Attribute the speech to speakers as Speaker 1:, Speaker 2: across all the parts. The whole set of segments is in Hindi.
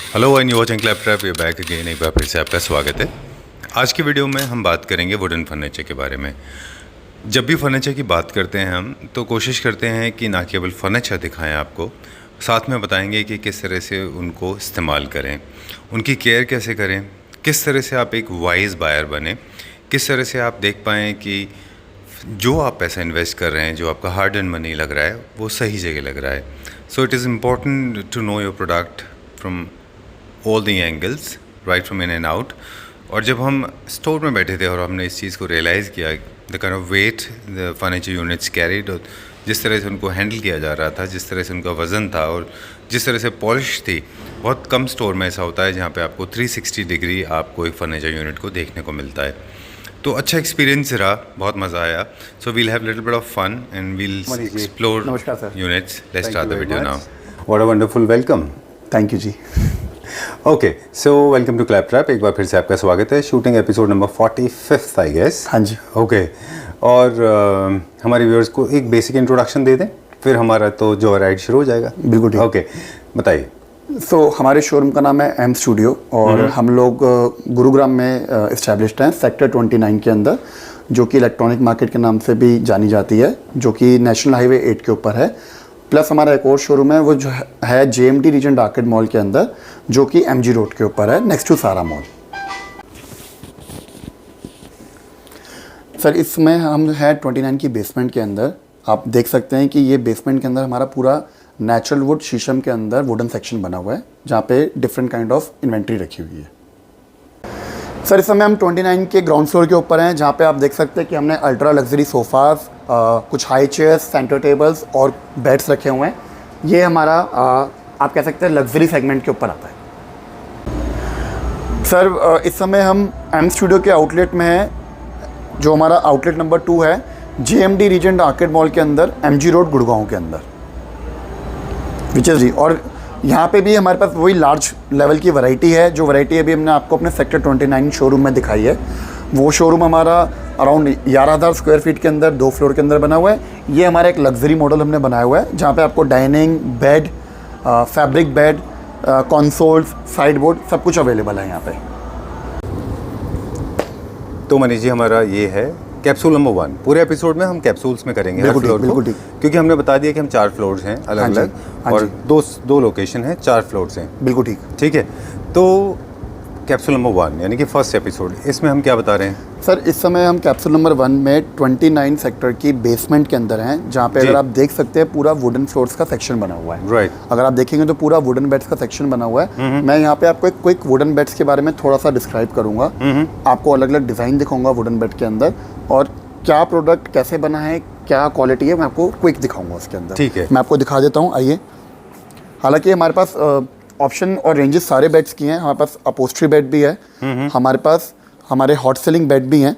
Speaker 1: Hello and you watching Claptrap, we back again. एक बार फिर से आपका स्वागत है। आज की वीडियो में हम बात करेंगे वुडन फर्नीचर के बारे में। जब भी फर्नीचर की बात करते हैं हम तो कोशिश करते हैं कि ना केवल फर्नीचर दिखाएं आपको, साथ में बताएंगे कि किस तरह से उनको इस्तेमाल करें, उनकी केयर कैसे करें, किस तरह से आप एक वाइज बायर बने, किस तरह से आप देख पाएँ कि जो आप पैसा इन्वेस्ट कर रहे हैं, जो आपका हार्ड एंड मनी लग रहा है, वो सही जगह लग रहा है। So it is important to know your product from all the angles, right from in and out. और जब हम स्टोर में बैठे थे और हमने इस चीज़ को रियलाइज़ किया, the kind of weight the furniture units carried, और जिस तरह से उनको हैंडल किया जा रहा था, जिस तरह से उनका वज़न था और जिस तरह से पॉलिश थी, बहुत कम स्टोर में ऐसा होता है जहाँ पे आपको 360 डिग्री आपको एक फर्नीचर यूनिट को देखने को मिलता है। तो अच्छा एक्सपीरियंस रहा, बहुत मज़ा आया। So we'll have little bit of fun and we'll explore units. Let's start the video now.
Speaker 2: What a wonderful welcome.
Speaker 3: Thank you जी।
Speaker 2: Okay, so welcome to Claptrap. एक बार फिर से आपका स्वागत है। Shooting episode number 45 I guess.
Speaker 3: हाँ जी।
Speaker 2: ओके, और हमारे व्यूअर्स को एक बेसिक इंट्रोडक्शन दे दें, फिर हमारा तो जो राइड शुरू हो जाएगा।
Speaker 3: बिल्कुल ठीक।
Speaker 2: ओके, बताइए।
Speaker 3: हमारे शोरूम का नाम है एम स्टूडियो और हम लोग गुरुग्राम में इस्टेब्लिश्ड हैं, सेक्टर 29 के अंदर, जो कि इलेक्ट्रॉनिक मार्केट के नाम से भी जानी जाती है, जो कि नेशनल हाईवे 8 के ऊपर है। प्लस हमारा एक और शोरूम है, वो जो है JMT रीजेंट आर्केड मॉल के अंदर, जो कि MG रोड के ऊपर है, नेक्स्ट टू सारा मॉल। सर, इसमें हम है 29 की बेसमेंट के अंदर। आप देख सकते हैं कि ये बेसमेंट के अंदर हमारा पूरा नेचुरल वुड शीशम के अंदर वुडन सेक्शन बना हुआ है, जहाँ पे डिफरेंट काइंड ऑफ इन्वेंट्री रखी हुई है। सर, इस समय हम 29 के ग्राउंड फ्लोर के ऊपर हैं, जहाँ पे आप देख सकते हैं कि हमने अल्ट्रा लग्जरी सोफ़ाज़, कुछ हाई चेयर्स, सेंटर टेबल्स और बेड्स रखे हुए हैं। ये हमारा आप कह सकते हैं लग्जरी सेगमेंट के ऊपर आता है। सर, इस समय हम एम स्टूडियो के आउटलेट में हैं, जो हमारा आउटलेट नंबर 2 है, JMT रीजेंट आर्केड मॉल के अंदर, MG रोड गुड़गांव के अंदर, विच इज़ जी। और यहाँ पे भी हमारे पास वही लार्ज लेवल की वैरायटी है, जो वैरायटी अभी हमने आपको अपने सेक्टर 29 शोरूम में दिखाई है। वो शोरूम हमारा अराउंड 11,000 स्क्वायर फीट के अंदर 2 फ्लोर के अंदर बना हुआ है। ये हमारा एक लग्जरी मॉडल हमने बनाया हुआ है, जहाँ पे आपको dining, bed, fabric bed, consoles, side board, सब कुछ अवेलेबल है यहाँ पे।
Speaker 2: तो मनीष जी, हमारा ये है कैप्सूल नंबर 1। पूरे एपिसोड में हम कैप्सूल्स में करेंगे हर फ्लोर को, क्योंकि हमने बता दिया कि हम 4 फ्लोर्स हैं अलग अलग, और दो लोकेशन हैं, 4 फ्लोर्स हैं।
Speaker 3: बिल्कुल ठीक।
Speaker 2: ठीक है, तो कैप्सूल नंबर 1 यानी कि फर्स्ट एपिसोड, इसमें हम क्या बता रहे हैं?
Speaker 3: सर, इस समय हम कैप्सूल नंबर 1 में 29 सेक्टर की बेसमेंट के अंदर हैं, जहाँ पे अगर आप देख सकते हैं पूरा वुडन फ्लोर्स का सेक्शन बना हुआ है।
Speaker 2: राइट।
Speaker 3: अगर आप देखेंगे तो पूरा वुडन बेड्स का सेक्शन बना हुआ है। मैं यहाँ पे आपको एक क्विक वुडन बेड्स के बारे में थोड़ा सा डिस्क्राइब करूँगा। आपको अलग अलग डिज़ाइन दिखाऊंगा वुडन बेड के अंदर, और क्या प्रोडक्ट कैसे बना है, क्या क्वालिटी है, मैं आपको क्विक दिखाऊंगा उसके अंदर।
Speaker 2: ठीक है,
Speaker 3: मैं आपको दिखा देता हूँ, आइए। हालांकि हमारे पास ऑप्शन और रेंजेस सारे बेड्स की हैं। हमारे पास अपोस्ट्री बेड भी है, हमारे पास हमारे हॉट सेलिंग बेड भी हैं।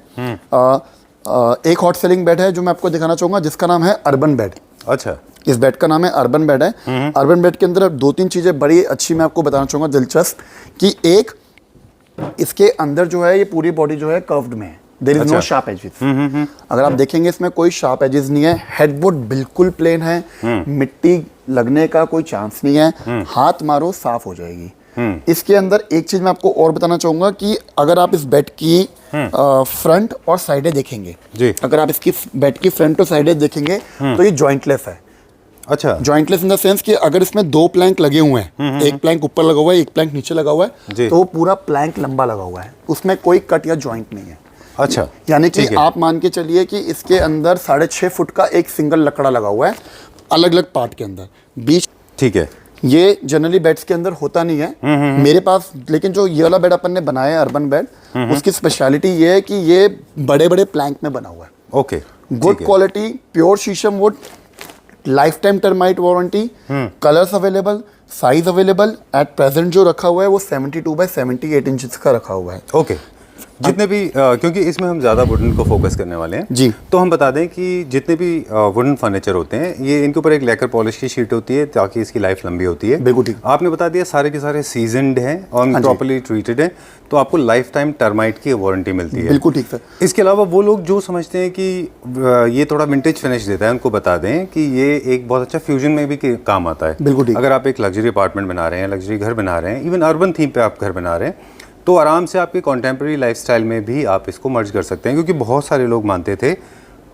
Speaker 3: एक हॉट सेलिंग बेड है जो मैं आपको दिखाना चाहूँगा, जिसका नाम है अर्बन बेड।
Speaker 2: अच्छा,
Speaker 3: इस बेड का नाम है अर्बन बेड है। अर्बन बेड के अंदर 2-3 चीज़ें बड़ी अच्छी मैं आपको बताना चाहूँगा, दिलचस्प, कि एक, इसके अंदर जो है ये पूरी बॉडी जो है कर्व्ड में है, there is no sharp edges. अगर आप देखेंगे इसमें कोई शार्प एजेस नहीं है। हेडबोर्ड बिल्कुल प्लेन है, मिट्टी लगने का कोई चांस नहीं है, हाथ मारो साफ हो जाएगी। इसके अंदर एक चीज मैं आपको और बताना चाहूंगा कि अगर आप इस बेड की फ्रंट और साइडें देखेंगे
Speaker 2: जी,
Speaker 3: अगर आप इसकी बेड की फ्रंट और साइडें देखेंगे तो ये जॉइंटलेस है।
Speaker 2: अच्छा,
Speaker 3: जॉइंटलेस इन द सेंस कि अगर इसमें 2 प्लैंक लगे हुए हैं, एक प्लैंक ऊपर लगा हुआ है, एक प्लैंक नीचे लगा हुआ है, तो वो पूरा प्लैंक लंबा लगा हुआ है, उसमें कोई कट या जॉइंट नहीं है।
Speaker 2: अच्छा,
Speaker 3: यानी कि आप मान के चलिए कि इसके अंदर 6.5 फुट का एक सिंगल लकड़ा लगा हुआ है, अलग अलग पार्ट के अंदर बीच।
Speaker 2: ठीक है,
Speaker 3: ये जनरली बेड्स के अंदर होता नहीं है मेरे पास, लेकिन जो ये वाला बेड अपन ने बनाया है अर्बन बेड, उसकी स्पेशलिटी ये है कि ये बड़े बड़े प्लैंक में बना हुआ है।
Speaker 2: ओके,
Speaker 3: गुड क्वालिटी, प्योर शीशम would, life time termite warranty, colours available, size available. At present जो रखा हुआ है वो 72 बाय 78 इंचेस का रखा हुआ है।
Speaker 2: ओके, जितने भी क्योंकि इसमें हम ज़्यादा वुडन को फोकस करने वाले हैं
Speaker 3: जी।
Speaker 2: तो हम बता दें कि जितने भी वुडन फर्नीचर होते हैं ये इनके ऊपर एक लेकर पॉलिश की शीट होती है ताकि इसकी लाइफ लंबी होती है।
Speaker 3: बिल्कुल ठीक।
Speaker 2: आपने बता दिया सारे के सारे सीजनड हैं और प्रॉपर्ली ट्रीटेड हैं, तो आपको लाइफ टाइम टर्माइट की वारंटी मिलती है।
Speaker 3: बिल्कुल ठीक सर।
Speaker 2: इसके अलावा वो लोग जो समझते हैं कि ये थोड़ा विंटेज फिनिश देता है, उनको बता दें कि ये एक बहुत अच्छा फ्यूजन में भी काम आता है।
Speaker 3: बिल्कुल ठीक।
Speaker 2: अगर आप एक लग्जरी अपार्टमेंट बना रहे हैं, लग्जरी घर बना रहे हैं, इवन अर्बन थीम पे आप घर बना रहे हैं, तो आराम से आपके कॉन्टेम्प्रेरी लाइफस्टाइल में भी आप इसको मर्ज कर सकते हैं। क्योंकि बहुत सारे लोग मानते थे,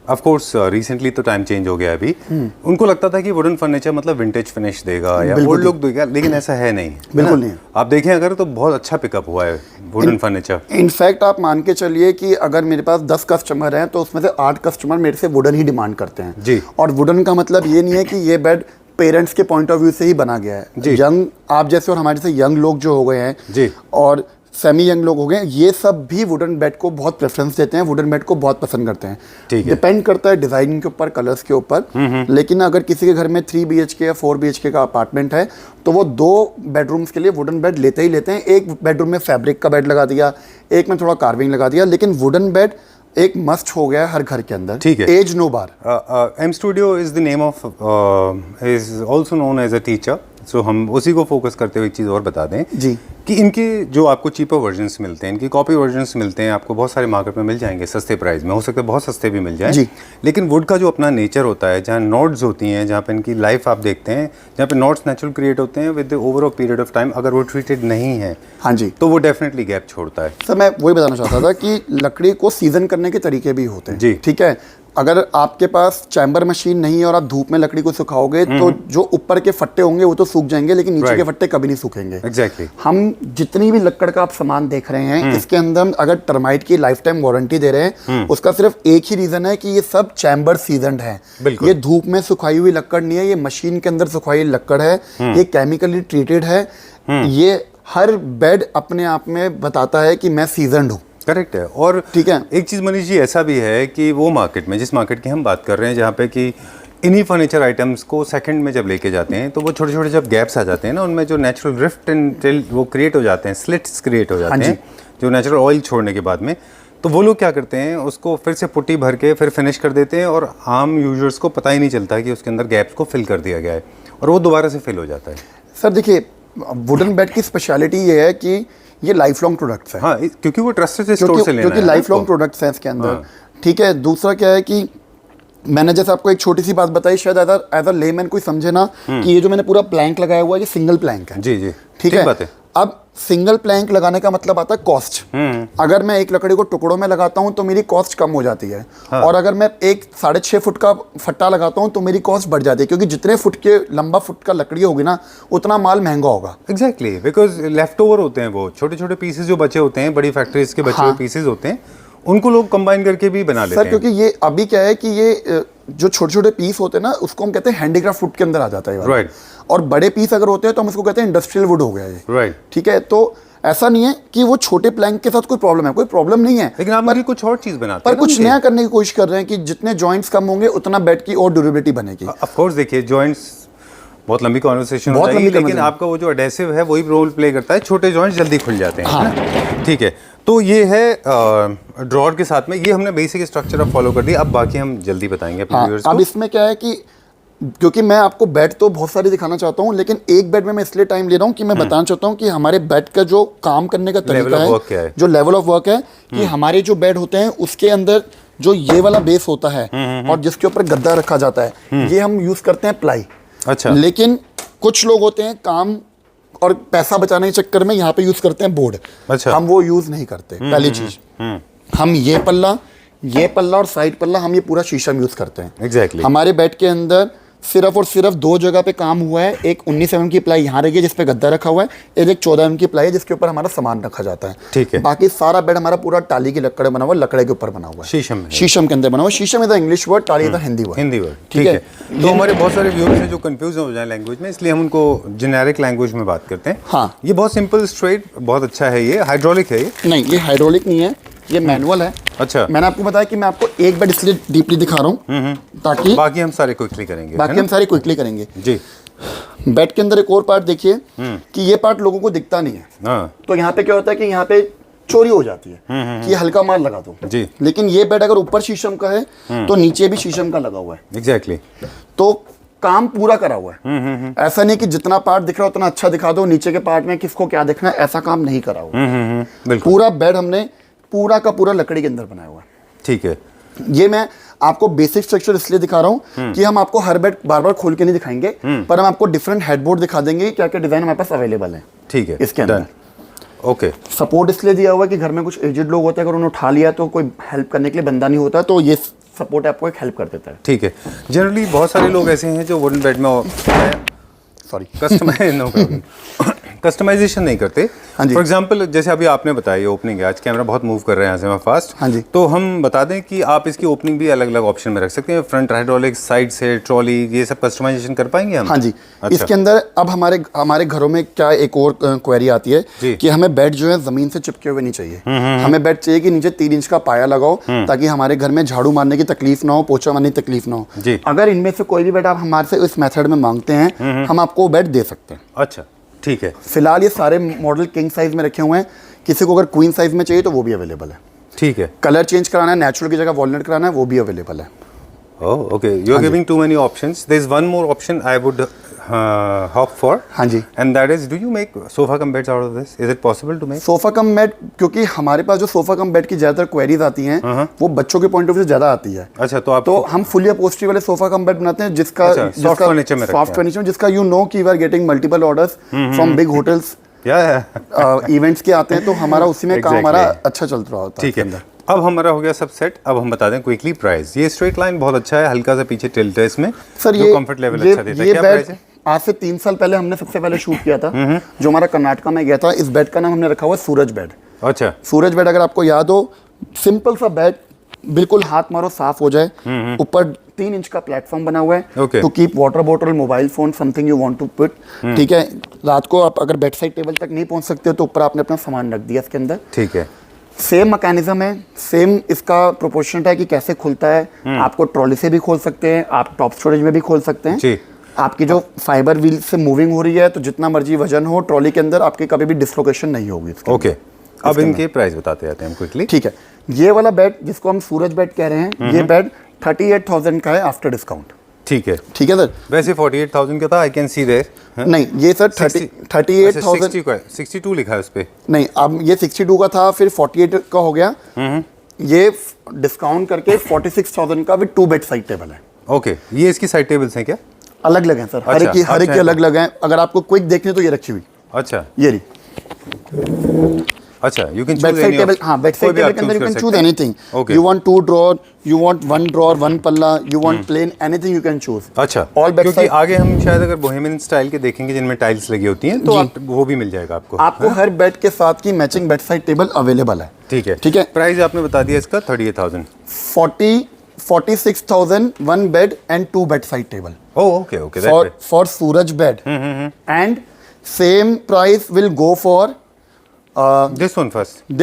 Speaker 2: ऑफ कोर्स रिसेंटली तो टाइम चेंज हो गया अभी, उनको लगता था कि वुडन फर्नीचर मतलब विंटेज फिनिश देगा या ओल्ड लुक देगा, लेकिन ऐसा है नहीं।
Speaker 3: बिल्कुल नहीं।
Speaker 2: आप देखें अगर तो बहुत अच्छा पिकअप हुआ है वुडन फर्नीचर।
Speaker 3: इनफैक्ट आप मान के चलिए कि अगर मेरे पास 10 कस्टमर हैं तो उसमें से 8 कस्टमर मेरे से वुडन ही डिमांड करते हैं
Speaker 2: जी।
Speaker 3: और वुडन का मतलब ये नहीं है कि ये बेड पेरेंट्स के पॉइंट ऑफ व्यू से ही बना गया है। यंग आप जैसे और हमारे जैसे यंग लोग जो हो गए हैं
Speaker 2: जी, और
Speaker 3: सेमी यंग लोग हो गए, ये सब भी वुडन बेड को बहुत प्रेफरेंस देते हैं, वुडन बेड को बहुत पसंद करते हैं।
Speaker 2: ठीक है।
Speaker 3: डिपेंड करता है डिज़ाइन के ऊपर, कलर्स के ऊपर। लेकिन अगर किसी के घर में 3 BHK या 4 BHK का अपार्टमेंट है तो वो 2 बेडरूम्स के लिए वुडन बेड लेते ही लेते हैं। एक बेडरूम में फैब्रिक का बेड लगा दिया, एक में थोड़ा कार्विंग लगा दिया, लेकिन वुडन बेड एक मस्ट हो गया है हर घर के अंदर।
Speaker 2: ठीक है।
Speaker 3: As no bar.
Speaker 2: M studio is the name of is also known as a teacher. So हम उसी को फोकस करते हुए एक चीज़ और बता दें
Speaker 3: जी
Speaker 2: कि इनके जो आपको चीपर वर्जन्स मिलते हैं, इनकी कॉपी वर्जन्स मिलते हैं, आपको बहुत सारे मार्केट में मिल जाएंगे सस्ते प्राइस में, हो सकता है बहुत सस्ते भी मिल जाएं
Speaker 3: जी।
Speaker 2: लेकिन वुड का जो अपना नेचर होता है, जहाँ नॉट्स होती हैं, जहाँ पे इनकी लाइफ आप देखते हैं, जहाँ पे नॉट्स नेचुरल क्रिएट होते हैं with over a period of time, अगर वो ट्रीटेड नहीं है
Speaker 3: हाँ जी
Speaker 2: तो वो डेफिनेटली गैप छोड़ता है।
Speaker 3: सर मैं वही बताना चाहता था कि लकड़ी को सीजन करने के तरीके भी होते हैं
Speaker 2: जी।
Speaker 3: ठीक है। अगर आपके पास चैम्बर मशीन नहीं है और आप धूप में लकड़ी को सुखाओगे तो जो ऊपर के फट्टे होंगे वो तो सूख जाएंगे, लेकिन नीचे के फट्टे कभी नहीं सूखेंगे।
Speaker 2: एग्जैक्टली।
Speaker 3: हम जितनी भी लकड़ का आप सामान देख रहे हैं इसके अंदर हम अगर टर्माइट की लाइफ टाइम वारंटी दे रहे हैं, उसका सिर्फ एक ही रीजन है कि ये सब चैम्बर सीजनड है। ये धूप में सुखाई हुई लकड़ नहीं है, ये मशीन के अंदर सुखाई हुई लकड़ है, ये केमिकली ट्रीटेड है। ये हर बेड अपने आप में बताता है कि मैं सीजनड हूँ।
Speaker 2: करेक्ट है। और
Speaker 3: ठीक है।
Speaker 2: एक चीज़ मनीष जी ऐसा भी है कि वो मार्केट में, जिस मार्केट की हम बात कर रहे हैं, जहाँ पे कि इन्हीं फर्नीचर आइटम्स को सेकंड में जब लेके जाते हैं तो वो छोटे छोटे जब गैप्स आ जाते हैं ना, उनमें जो नेचुरल रिफ्ट एंड वो क्रिएट हो जाते हैं, स्लिट्स क्रिएट हो जाते हैं जो नेचुरल ऑयल छोड़ने के बाद में, तो वो लोग क्या करते हैं उसको फिर से पुट्टी भर के फिर फिनिश कर देते हैं और आम यूजर्स को पता ही नहीं चलता कि उसके अंदर गैप्स को फिल कर दिया गया है और वो दोबारा से फिल हो जाता है।
Speaker 3: सर देखिए वुडन बेड की स्पेशलिटी ये है कि ये लाइफ लॉन्ग प्रोडक्ट्स हैं।
Speaker 2: हाँ, क्योंकि वो ट्रस्टेड स्टोर से लेना है,
Speaker 3: क्योंकि लाइफ लॉन्ग प्रोडक्ट्स हैं इसके अंदर। ठीक है। दूसरा क्या है कि मैंने जैसे आपको एक छोटी सी बात बताई, शायद एज अ लेमैन कोई समझे ना कि ये जो मैंने पूरा प्लैंक लगाया हुआ है ये सिंगल प्लैंक है।
Speaker 2: जी जी,
Speaker 3: ठीक है।
Speaker 2: बात है।
Speaker 3: अब सिंगल प्लैंक लगाने का मतलब आता है कॉस्ट। अगर मैं एक लकड़ी को टुकड़ों में लगाता हूं तो मेरी कॉस्ट कम हो जाती है। हाँ। और अगर मैं एक 6.5 फुट का फट्टा लगाता हूं तो मेरी कॉस्ट बढ़ जाती है, क्योंकि जितने फुट के लंबा फुट का लकड़ी होगी ना उतना माल महंगा होगा।
Speaker 2: एग्जैक्टली, बिकॉज लेफ्ट ओवर होते हैं वो छोटे छोटे पीसेस जो बचे होते हैं, बड़ी फैक्ट्रीज के बचे हुए पीसेस होते हैं, उनको लोग कंबाइन करके भी बना लेते हैं।
Speaker 3: सर क्योंकि ये अभी क्या है कि ये जो छोटे छोटे पीस होते हैं ना उसको हम कहते हैं हैंडीक्राफ्ट वुड के अंदर आ जाता है।
Speaker 2: राइट।
Speaker 3: और बड़े पीस अगर होते हैं तो हम उसको कहते हैं इंडस्ट्रियल वुड हो गया ये।
Speaker 2: राइट।
Speaker 3: ठीक है। तो ऐसा नहीं है कि वो छोटे प्लैंक के साथ कोई प्रॉब्लम है, कोई प्रॉब्लम नहीं है,
Speaker 2: लेकिन आप मुझे कुछ और चीज बनाते
Speaker 3: पर
Speaker 2: हैं,
Speaker 3: कुछ नया करने की कोशिश कर रहे हैं कि जितने जॉइंट्स कम होंगे उतना बेड की और ड्यूरेबिलिटी बनेगी।
Speaker 2: ऑफ कोर्स देखिए जॉइंट्स बहुत लंबी कॉन्वर्सेशन हो जाएगी, लेकिन आपका वो जो एडेसिव है वही रोल प्ले करता है, छोटे जॉइंट्स जल्दी खुल जाते हैं। हाँ। ठीक है। तो ये है ड्रॉअर के साथ में ये हमने बेसिक स्ट्रक्चर अब फॉलो कर दिया, अब बाकी हम जल्दी बताएंगे अपने व्यूअर्स को।
Speaker 3: अब इसमें क्या है कि क्योंकि मैं आपको बेड तो बहुत सारी दिखाना चाहता हूँ, लेकिन एक बेड में मैं इसलिए टाइम ले रहा हूँ कि मैं बताना चाहता हूँ कि हमारे बेड का जो काम करने का तरीका है, जो लेवल ऑफ वर्क है, कि हमारे जो बेड होते हैं उसके अंदर जो ये वाला बेस होता है और जिसके ऊपर गद्दा रखा जाता है, ये हम यूज करते हैं प्लाई।
Speaker 2: अच्छा।
Speaker 3: लेकिन कुछ लोग होते हैं काम और पैसा बचाने के चक्कर में यहाँ पे यूज करते हैं बोर्ड।
Speaker 2: अच्छा।
Speaker 3: हम वो यूज नहीं करते। पहली चीज हम ये पल्ला और साइड पल्ला हम ये पूरा शीशम यूज करते हैं।
Speaker 2: एग्जैक्टली।
Speaker 3: हमारे बेड के अंदर सिर्फ और सिर्फ 2 जगह पे काम हुआ है। एक 19 mm की प्लाई यहाँ रही है जिसपे गद्दा रखा हुआ है, एक 14 mm की प्लाई है जिसके ऊपर हमारा सामान रखा जाता है।
Speaker 2: ठीक है।
Speaker 3: बाकी सारा बेड हमारा पूरा टाली की लकड़ बना हुआ है, लकड़े के ऊपर बना हुआ है, शीशम के अंदर बना हुआ है। शीशम इज द इंग्लिश वर्ड, टाली इज द हिंदी वर्ड।
Speaker 2: ठीक है। तो हमारे बहुत सारे व्यूअर्स हैं जो कंफ्यूज हो जाए लैंग्वेज में, इसलिए हम उनको जेनेरिक लैंग्वेज में बात करते हैं।
Speaker 3: हाँ।
Speaker 2: ये बहुत सिंपल स्ट्रेट बहुत अच्छा है। ये हाइड्रोलिक है? ये
Speaker 3: नहीं, ये हाइड्रोलिक नहीं है, ये मैनुअल है।
Speaker 2: अच्छा।
Speaker 3: मैंने आपको बताया कि मैं आपको एक बेड इसलिए डीपली दिखा रहा हूँ ताकि
Speaker 2: बाकी हम सारे क्विकली करेंगे। जी।
Speaker 3: बेड के अंदर एक और पार्ट देखिए कि ये पार्ट लोगों को दिखता नहीं है।
Speaker 2: हाँ।
Speaker 3: तो यहाँ पे क्या होता है कि यहाँ पे चोरी हो जाती है कि हल्का माल लगा दो
Speaker 2: जी।
Speaker 3: लेकिन ये बेड अगर ऊपर शीशम का है तो नीचे भी शीशम का लगा हुआ है,
Speaker 2: एग्जैक्टली।
Speaker 3: तो काम पूरा करा हुआ है। ऐसा नहीं कि जितना पार्ट दिख रहा है उतना अच्छा दिखा दो, नीचे के पार्ट में किसको क्या दिखना है, ऐसा काम नहीं करा हुआ।
Speaker 2: बिल्कुल।
Speaker 3: पूरा बेड हमने पूरा का पूरा लकड़ी के अंदर बनाया हुआ है।
Speaker 2: ठीक है।
Speaker 3: ये मैं आपको बेसिक स्ट्रक्चर इसलिए दिखा रहा हूँ कि हम आपको हर बेड बार बार खोल के नहीं दिखाएंगे, पर हम आपको डिफरेंट हेडबोर्ड दिखा देंगे क्या क्या डिजाइन हमारे पास अवेलेबल है।
Speaker 2: ठीक है,
Speaker 3: इसके अंदर
Speaker 2: ओके।
Speaker 3: सपोर्ट इसलिए दिया हुआ है कि घर में कुछ एजेड लोग होते हैं, अगर उन्हें उठा लिया तो कोई हेल्प करने के लिए बंदा नहीं होता, तो ये सपोर्ट आपको एक हेल्प कर देता है।
Speaker 2: ठीक है। जनरली बहुत सारे लोग ऐसे हैं जो वुडन बेड में सॉरी कस्टमाइजेशन नहीं करते।
Speaker 3: हाँ जी।
Speaker 2: फॉर एग्जांपल जैसे अभी आपने बताया ओपनिंग है, आज कैमरा बहुत मूव कर रहे हैं यहाँ से मैं फास्ट।
Speaker 3: हाँ जी।
Speaker 2: तो हम बता दें कि आप इसकी ओपनिंग भी अलग अलग ऑप्शन में रख सकते हैं, फ्रंट हाइड्रोलिक, साइड से ट्रॉली, ये सब कस्टमाइजेशन कर पाएंगे हम?
Speaker 3: हाँ जी।
Speaker 2: अच्छा।
Speaker 3: इसके अंदर अब हमारे घरों में क्या एक और क्वेरी आती है कि हमें बेड जो है जमीन से चिपके हुए नहीं चाहिए, हमें बेड चाहिए कि नीचे 3 इंच का पाया लगाओ ताकि हमारे घर में झाड़ू मारने की तकलीफ ना हो, पोछा मारने की तकलीफ ना हो।
Speaker 2: जी।
Speaker 3: अगर इनमें से कोई भी बेड आप हमारे से इस मेथड में मांगते हैं, हम आपको वो बेड दे सकते हैं।
Speaker 2: अच्छा, ठीक है।
Speaker 3: फिलहाल ये सारे मॉडल किंग साइज में रखे हुए हैं, किसी को अगर क्वीन साइज में चाहिए तो वो भी अवेलेबल है।
Speaker 2: ठीक है।
Speaker 3: कलर चेंज कराना है, नेचुरल की जगह वॉलनट कराना है, वो भी अवेलेबल है।
Speaker 2: Oh, okay. You are giving too many options. There is one more option I would hop for.
Speaker 3: हाँ जी।
Speaker 2: And that is, do you make sofa cum beds out of this? Is it possible to make?
Speaker 3: Sofa cum bed, क्योंकि हमारे पास जो सोफा कम बेड की ज्यादातर क्वेरीज आती हैं वो बच्चों के पॉइंट ऑफ व्यू से ज्यादा आती है।
Speaker 2: अच्छा, तो आप
Speaker 3: तो हम फुली अपहोल्स्ट्री वाले सोफा कम बेड बनाते हैं जिसका
Speaker 2: soft furniture में रखते
Speaker 3: सॉफ्ट
Speaker 2: हैं।
Speaker 3: फर्नीचर, जिसका यू नो कि we are getting multiple orders from big hotels, events के आते हैं, तो हमारा उसी में काम हमारा अच्छा चल रहा होता है।
Speaker 2: ठीक है। अब हमारा हो गया सब सेट। अब हम बता दें क्विकली प्राइस। ये स्ट्रेट लाइन बहुत अच्छा है, हल्का सा पीछे टिल्ट है इसमें,
Speaker 3: सर
Speaker 2: जो कंफर्ट लेवल अच्छा देता है। क्या प्राइस है?
Speaker 3: आज से 3 साल पहले हमने सबसे पहले शूट किया था, जो हमारा कर्नाटका में गया था। इस बेड का नाम हमने रखा हुआ सूरज बेड।
Speaker 2: अच्छा,
Speaker 3: सूरज बेड अगर आपको याद हो, सिंपल सा बेड, बिल्कुल हाथ मारो साफ हो जाए, ऊपर 3 इंच का प्लेटफॉर्म बना हुआ है to keep water bottle, mobile phone, something you want to put. ठीक है, रात को आप अगर बेड साइड टेबल तक नहीं पहुंच सकते हो तो ऊपर आपने अपना सामान रख दिया इसके अंदर।
Speaker 2: ठीक है।
Speaker 3: सेम मैकेनिज्म है, सेम इसका प्रोपोर्शन है कि कैसे खुलता है। आपको ट्रॉली से भी खोल सकते हैं, आप टॉप स्टोरेज में भी खोल सकते हैं
Speaker 2: जी।
Speaker 3: आपकी जो फाइबर व्हील से मूविंग हो रही है, तो जितना मर्जी वजन हो ट्रॉली के अंदर, आपकी कभी भी डिसलोकेशन नहीं होगी इसके
Speaker 2: ओके।
Speaker 3: अंदर।
Speaker 2: अब इनके प्राइस बताते जाते हैं हम क्विकली।
Speaker 3: ठीक है। ये वाला बेड जिसको हम सूरज बेड कह रहे हैं, ये बेड 38,000 का है आफ्टर डिस्काउंट।
Speaker 2: ठीक है।
Speaker 3: ठीक है सर।
Speaker 2: वैसे 48,000 का था, आई कैन सी देयर।
Speaker 3: नहीं, ये सर 38,000
Speaker 2: 62 लिखा है उस पे।
Speaker 3: नहीं, अब ये 62 का था, फिर 48 का हो गया। ये डिस्काउंट करके 46,000 का विद 2 बेड साइड टेबल है।
Speaker 2: ओके, ये इसकी साइड टेबल्स हैं क्या?
Speaker 3: अलग अलग हैं सर, हर एक की अलग अलग हैं। अगर आपको क्विक देखनी है तो ये रखी हुई,
Speaker 2: अच्छा,
Speaker 3: ये रही
Speaker 2: अच्छा। You can
Speaker 3: bed
Speaker 2: choose
Speaker 3: side
Speaker 2: any.
Speaker 3: Table. हाँ, बेड साइड टेबल के अंदर you can choose anything.
Speaker 2: Okay.
Speaker 3: You want 2 drawer, you want 1 drawer, 1 पल्ला, you want plain, anything you can choose.
Speaker 2: अच्छा,
Speaker 3: ऑल बेड
Speaker 2: क्योंकि
Speaker 3: साइड।
Speaker 2: आगे हम शायद अगर बोहेमियन स्टाइल के देखेंगे जिनमें टाइल्स लगी होती हैं, तो
Speaker 3: जी।
Speaker 2: आप वो भी मिल जाएगा आपको।
Speaker 3: आपको हर बेड के साथ की matching bed side table available है।
Speaker 2: ठीक है,
Speaker 3: ठीक है।
Speaker 2: प्राइस आपने बता दिया इसका 38,000।
Speaker 3: 46,000 1 bed and 2 bed side table
Speaker 2: oh, okay okay,
Speaker 3: for Suraj bed. And same price will go for
Speaker 2: this one first.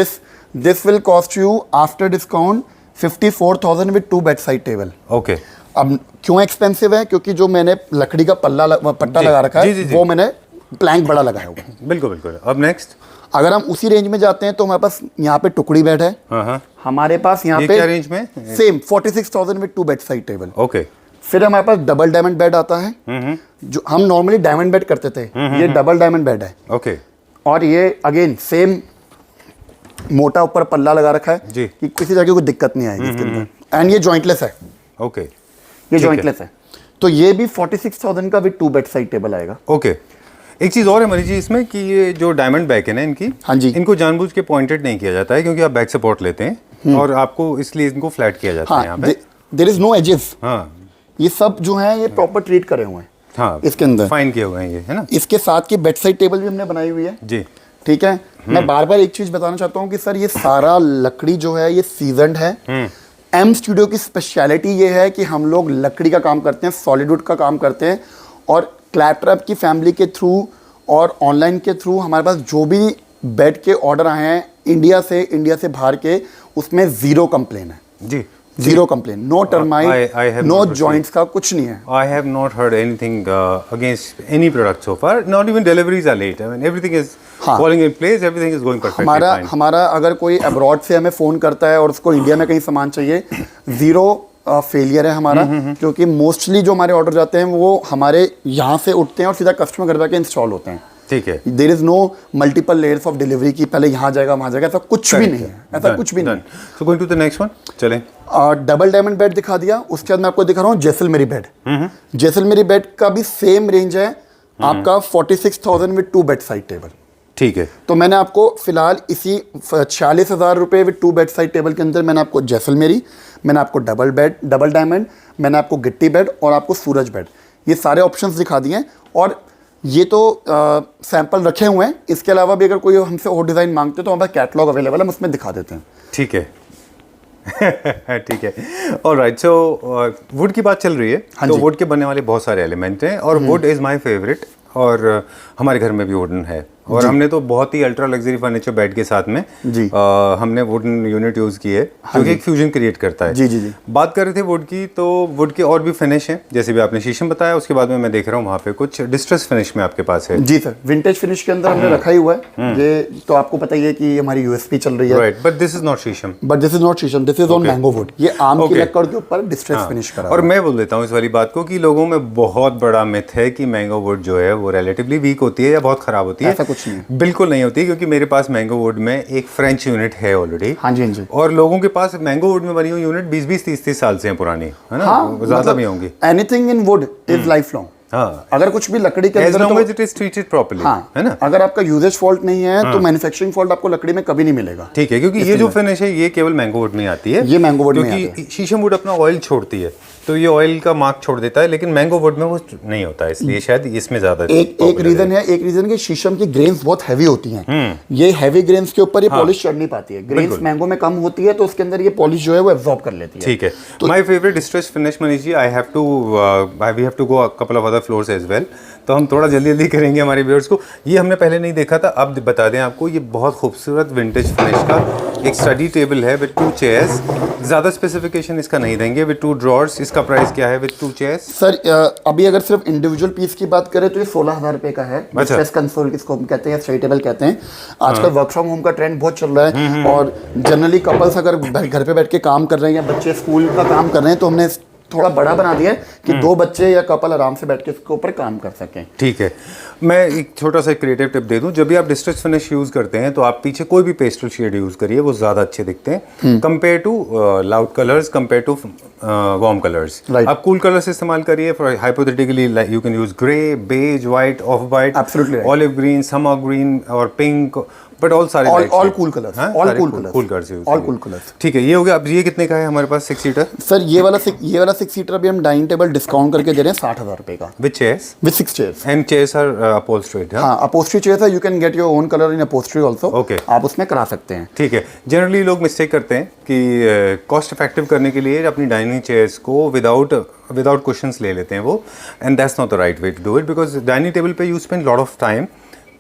Speaker 3: this will cost you after discount 54,000 with 2 bed side table.
Speaker 2: Okay.
Speaker 3: अब क्यों एक्सपेंसिव है? क्योंकि जो मैंने लकड़ी का पट्टा
Speaker 2: जी,
Speaker 3: लगा रखा
Speaker 2: जी,
Speaker 3: है,
Speaker 2: जी, जी।
Speaker 3: वो मैंने प्लैंक बड़ा लगाया हुआ है।
Speaker 2: बिल्कुल बिल्कुल। अब नेक्स्ट।
Speaker 3: अगर हम उसी रेंज में जाते हैं तो हमारे पास यहाँ पे टुकड़ी बेड है,
Speaker 2: हाँ,
Speaker 3: हमारे पास यहाँ
Speaker 2: ये
Speaker 3: पे
Speaker 2: क्या रेंज में?
Speaker 3: Same 46,000 with 2 bed side table.
Speaker 2: Okay.
Speaker 3: फिर हमारे पास डबल डायमंड बेड आता है, जो हम नॉर्मली डायमंड बेड करते थे, ये डबल डायमंड बेड है।
Speaker 2: ओके।
Speaker 3: और ये अगेन सेम मोटा ऊपर पल्ला लगा रखा है
Speaker 2: जी।
Speaker 3: कि किसी जगह कोई दिक्कत नहीं आएगी इसके अंदर। एंड ये जॉइंटलेस है,
Speaker 2: ओके।
Speaker 3: ये जॉइंटलेस है। तो ये भी 46,000 का विद 2 बेड साइड टेबल आएगा।
Speaker 2: ओके। एक चीज़ और है मरीज जी इसमें कि ये जो डायमंड बैक है ना इनकी,
Speaker 3: हाँ जी।
Speaker 2: इनको जानबूझ के पॉइंटेड नहीं किया जाता है, क्योंकि आप बैक सपोर्ट लेते हैं और आपको इसलिए इनको फ्लैट किया जाता है यहाँ
Speaker 3: हाँ,
Speaker 2: पे।
Speaker 3: There is no edges.
Speaker 2: हाँ
Speaker 3: ये सब जो है ये प्रॉपर ट्रीट करे हुए हैं।
Speaker 2: हाँ,
Speaker 3: इसके अंदर
Speaker 2: फाइन किए हुए हैं ये, है ना?
Speaker 3: इसके साथ की बेड साइड टेबल भी हमने बनाई हुई है।
Speaker 2: जी।
Speaker 3: ठीक है। मैं बार बार एक चीज बताना चाहता हूँ कि सर ये सारा लकड़ी जो है ये सीजनड है। एम स्टूडियो की स्पेशलिटी ये है कि हम लोग लकड़ी का काम करते हैं, सॉलिडवुड का काम करते हैं, और क्लैपट्रैप की फैमिली के थ्रू और ऑनलाइन के थ्रू हमारे पास जो भी बेड के ऑर्डर आए हैं इंडिया से बाहर के, उसमें ज़ीरो कंप्लेन है।
Speaker 2: जी।
Speaker 3: Zero complain, no
Speaker 2: I
Speaker 3: termite,
Speaker 2: have
Speaker 3: no
Speaker 2: not received.
Speaker 3: Joints का कुछ नहीं है।
Speaker 2: I have not heard anything against any product so far. Not even deliveries are late. I mean, everything is
Speaker 3: हाँ।
Speaker 2: falling in place. Everything is going perfectly fine.
Speaker 3: हमारा अगर कोई अब्रॉड से हमें फ़ोन करता है और उसको इंडिया में कहीं सामान चाहिए, ज़ीरो फेलियर है हमारा, क्योंकि मोस्टली जो हमारे ऑर्डर जाते हैं वो हमारे यहाँ से उठते हैं और सीधा कस्टमर घर जाके इंस्टॉल होते हैं।
Speaker 2: ठीक है।
Speaker 3: There is no multiple layers of delivery की पहले यहाँ जाएगा वहाँ जाएगा, ऐसा कुछ भी नहीं है, ऐसा कुछ भी नहीं।
Speaker 2: So going to the next one. चलें।
Speaker 3: डबल डायमंड बेड दिखा दिया, उसके बाद मैं आपको दिखा रहा हूँ जैसलमेरी बेड। जैसलमेरी बेड का भी सेम रेंज है आपका 46,000 विद 2 बेड साइड टेबल।
Speaker 2: ठीक है।
Speaker 3: तो मैंने आपको फिलहाल इसी 46,000 रुपये विद 2 बेड साइड टेबल के अंदर मैंने आपको जैसलमेरी, मैंने आपको डबल बेड, डबल डायमंड, मैंने आपको गिट्टी बेड और आपको सूरज बेड, ये सारे ऑप्शंस दिखा दिए हैं। और ये तो सैंपल रखे हुए हैं, इसके अलावा भी अगर कोई हमसे और डिज़ाइन मांगते हैं तो हमारा कैटलॉग अवेलेबल है, हम उसमें दिखा देते हैं।
Speaker 2: ठीक है। ठीक है। ऑलराइट, सो वुड की बात चल रही है। तो वुड के बनने वाले बहुत सारे एलिमेंट हैं और वुड इज़ माय फेवरेट, और हमारे घर में भी वुडन है, और हमने तो बहुत ही अल्ट्रा लग्जरी फर्नीचर बेड के साथ में
Speaker 3: जी
Speaker 2: हमने वुडन यूनिट यूज़ की है, जो कि एक फ्यूजन क्रिएट करता है।
Speaker 3: जी जी जी।
Speaker 2: बात कर रहे थे वुड की, तो वुड के और भी फिनिश हैं, जैसे भी आपने शीशम बताया, उसके बाद में मैं देख रहा हूँ वहाँ पे कुछ डिस्ट्रेस फिनिश में आपके पास है।
Speaker 3: जी सर, विंटेज फिनिश के अंदर हमने रखा ही हुआ है। ये तो आपको पता ही है कि हमारी यूएसपी चल रही है।
Speaker 2: Right, but this is not शीशम।
Speaker 3: बट दिस इज नॉट शीशम, this is on mango would. ये आम की लकड़ के ऊपर डिस्ट्रेस फिनिश करा
Speaker 2: और मैं बोल देता हूँ इस वाली बात को कि लोगों में बहुत बड़ा मिथ है कि मैंगो वुड जो है वो रिलेटिवली वीक होती है या बहुत खराब होती है।
Speaker 3: ऐसा कुछ नहीं है,
Speaker 2: बिल्कुल नहीं होती, क्योंकि मेरे पास मैंगो वुड में एक फ्रेंच यूनिट है ऑलरेडी।
Speaker 3: हाँ जी हाँ जी।
Speaker 2: और लोगों के पास मैंगो वुड में बनी हुई यूनिट 20-20, 30-30 साल से है पुरानी, है ना?
Speaker 3: हाँ,
Speaker 2: ज्यादा भी होंगी।
Speaker 3: Anything in would is life long.
Speaker 2: हाँ,
Speaker 3: अगर कुछ भी लकड़ी के
Speaker 2: as
Speaker 3: अंदर
Speaker 2: long
Speaker 3: तो
Speaker 2: as it is treated properly,
Speaker 3: हाँ,
Speaker 2: है ना?
Speaker 3: अगर आपका यूजेज फॉल्ट नहीं है तो मैन्युफैक्चरिंग फॉल्ट आपको लकड़ी में कभी नहीं मिलेगा।
Speaker 2: ठीक है, क्योंकि ये जो फिनिश है ये केवल मैंगो वुड में आती है।
Speaker 3: ये मैंगो वुड में आती है।
Speaker 2: क्योंकि शीशम वुड अपना ऑयल छोड़ती है, तो ये ऑयल का मार्क छोड़ देता है, लेकिन मैंगो वुड में वो नहीं होता है, इसलिए शायद इसमें ज्यादा
Speaker 3: एक रीजन है, एक रीजन कि शीशम की ग्रेन्स बहुत हैवी होती हैं। ये हैवी ग्रेन्स के ऊपर ये पॉलिश चढ़ नहीं पाती है। ग्रेन्स मैंगो में कम होती है तो उसके अंदर ये पॉलिश जो है वो एब्जॉर्ब कर लेती है।
Speaker 2: ठीक है। My favourite distress finish Manish ji, we have to go a couple of other floors as well, तो हम थोड़ा जल्दी करेंगे हमारे व्यूअर्स को। ये हमने पहले नहीं देखा था, अब बता दें आपको, ये बहुत खूबसूरत विंटेज फिनिश का एक स्टडी टेबल है विद 2 चेयर्स। ज़्यादा स्पेसिफिकेशन इसका नहीं देंगे, विद 2 ड्रॉर्स। इसका प्राइस क्या है विद 2 चेयर्स?
Speaker 3: सर अभी अगर सिर्फ इंडिविजुअल पीस की बात करें तो ये 16,000 रुपये का है। डिस्ट्रेस कंसोल किसको हम कहते हैं, स्टडी टेबल कहते हैं। आजकल वर्क फ्रॉम होम का ट्रेंड बहुत चल रहा है, और जनरली कपल्स अगर घर पे बैठ के काम कर रहे हैं या बच्चे स्कूल का काम कर रहे हैं तो हमने थोड़ा बड़ा बना दिया है कि 2 बच्चे या कपल आराम से बैठ के इसके ऊपर काम कर सकें।
Speaker 2: ठीक है। मैं एक छोटा सा क्रिएटिव टिप दे दूं, जब भी आप डिस्ट्रेस फिनिश यूज़ करते हैं तो आप पीछे कोई भी पेस्टल शेड यूज़ करिए, वो ज़्यादा अच्छे दिखते हैं compare to loud colours, compare to warm colours. आप कूल कलर्स इस्तेमाल करिए। For hypothetically you can use grey, beige, white, off white, olive green, summer green और पिंक, बट ऑल सारे
Speaker 3: all cool colours, all cool colours, all cool colours.
Speaker 2: ठीक है, ये हो गया। अब ये कितने का है हमारे पास 6 सीटर?
Speaker 3: सर ये वाला 6 सीटर भी हम डाइनिंग टेबल डिस्काउंट करके दे रहे हैं 60,000 रुपये का,
Speaker 2: with chairs,
Speaker 3: with 6 chairs
Speaker 2: and chairs are upholstered.
Speaker 3: हाँ, अपहोल्स्ट्री चेयर्स है, you can get your own colour in upholstery also.
Speaker 2: Okay,
Speaker 3: आप उसमें करा सकते हैं।
Speaker 2: ठीक है। जनरली लोग मिस्टेक करते हैं कि कॉस्ट इफेक्टिव करने के लिए अपनी डाइनिंग चेयर्स को विदाउट कुशंस ले लेते हैं वो, and that's not the right way to do it, because dining table पे you spend lot of time,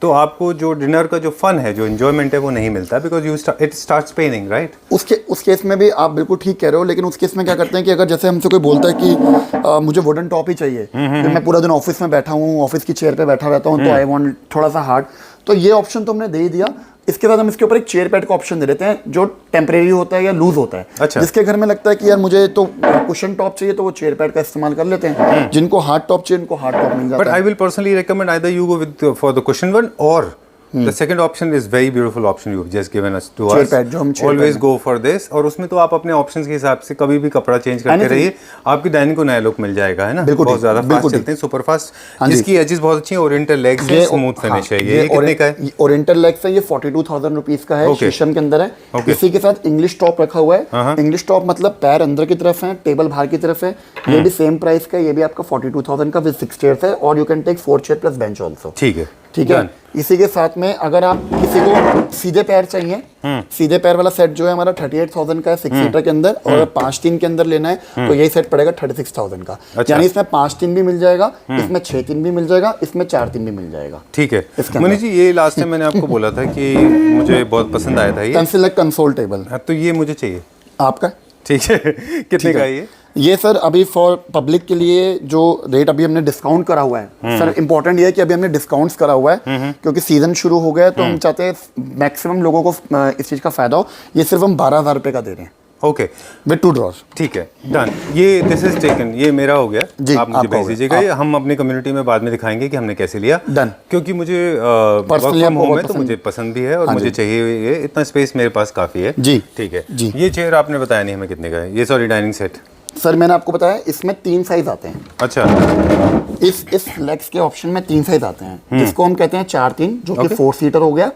Speaker 2: तो आपको जो डिनर का जो फन है, जो एंजॉयमेंट है, वो नहीं मिलता, because it starts paining, right?
Speaker 3: उस केस में भी आप बिल्कुल ठीक कह रहे हो, लेकिन उस केस में क्या करते हैं कि अगर जैसे हमसे कोई बोलता है कि मुझे वुडन टॉप ही चाहिए, तो मैं पूरा दिन ऑफिस में बैठा हूँ, ऑफिस की चेयर पे बैठा रहता हूँ, तो आई वांट थोड़ा सा हार्ड, तो ये ऑप्शन तो हमने दे ही दिया। इसके बाद हम इसके ऊपर एक चेयर पैड का ऑप्शन दे देते हैं जो टेम्परेरी होता है या लूज होता है।
Speaker 2: अच्छा।
Speaker 3: जिसके घर में लगता है कि यार मुझे तो कुशन टॉप चाहिए, तो वो चेयर पैड का इस्तेमाल कर लेते हैं। जिनको हार्ड टॉप चाहिए उनको हार्ड टॉप मिल जाता है।
Speaker 2: But I will personally recommend either you go with for the cushion one, और the second option is very beautiful option you've just given us to us. Always go for this, और उसमें तो आप अपने ऑप्शंस के हिसाब से कभी भी कपड़ा चेंज करते रहिए, आपकी डाइनिंग को नया लुक मिल जाएगा, है ना? बहुत ज्यादा फास्ट चलते हैं, सुपर फास्ट। इसकी एजेस बहुत अच्छी है, ओरिएंटल लेग्स है, स्मूथ फिनिश है। ये कितने का है?
Speaker 3: ओरिएंटल लेग्स है, ये 42,000 रुपीज का है, शीशम के अंदर है। इसी के साथ इंग्लिश टॉप रखा हुआ है। इंग्लिश टॉप मतलब पैर अंदर की तरफ है, टेबल बाहर की तरफ है। ये भी सेम प्राइस का, ये भी आपका 42,000 का विद 6 चेयर्स है, और you can take 4 chair plus bench also.
Speaker 2: ठीक है,
Speaker 3: ठीक है। इसी के साथ में अगर आप किसी को सीधे पैर चाहिए, सीधे पैर वाला सेट जो है हमारा 38,000 का है 6 सीटर के अंदर, और अगर 5-3 के अंदर लेना है तो यही सेट पड़ेगा 36,000 का। यानी इसमें 5-3 भी मिल जाएगा, इसमें 6-3 भी मिल जाएगा, इसमें 4-3 भी मिल जाएगा।
Speaker 2: ठीक है। मनीष जी, ये लास्ट टाइम मैंने आपको बोला था कि मुझे बहुत पसंद आया था ये
Speaker 3: कंसोल टेबल,
Speaker 2: तो ये मुझे चाहिए।
Speaker 3: आपका
Speaker 2: ठीक है कितने का है
Speaker 3: ये सर अभी फॉर पब्लिक के लिए जो रेट अभी हमने डिस्काउंट करा हुआ है सर, इंपॉर्टेंट ये है कि अभी हमने डिस्काउंट्स करा हुआ है क्योंकि सीजन शुरू हो गया है, तो हम चाहते हैं मैक्सिमम लोगों को इस चीज़ का फायदा हो। ये सिर्फ हम 12,000 रुपये का दे रहे हैं
Speaker 2: ओके
Speaker 3: विद 2 ड्रॉज।
Speaker 2: ठीक है डन। ये दिस इज टेकन, ये मेरा हो गया
Speaker 3: जी,
Speaker 2: आप मुझे
Speaker 3: आपका
Speaker 2: भेज
Speaker 3: हो
Speaker 2: दीजिएगा। ये हम अपनी कम्युनिटी में बाद में दिखाएंगे कि हमने कैसे लिया।
Speaker 3: Done।
Speaker 2: क्योंकि मुझे वर्क
Speaker 3: Personally
Speaker 2: फ्रॉम
Speaker 3: आपको
Speaker 2: होम है
Speaker 3: बहुत
Speaker 2: तो
Speaker 3: पसंद-
Speaker 2: मुझे पसंद भी है और
Speaker 3: हाँ
Speaker 2: मुझे
Speaker 3: जी।
Speaker 2: चाहिए ये, इतना स्पेस मेरे पास काफ़ी है।
Speaker 3: जी।
Speaker 2: ठीक है
Speaker 3: जी।
Speaker 2: ये चेयर आपने बताया नहीं हमें कितने का है, ये सॉरी डाइनिंग सेट।
Speaker 3: सर मैंने आपको बताया इसमें 3 साइज आते हैं।
Speaker 2: अच्छा
Speaker 3: इस लेग्स के ऑप्शन में 3 साइज आते हैं, जिसको हम कहते हैं 4-3, जो कि 4 सीटर हो गया,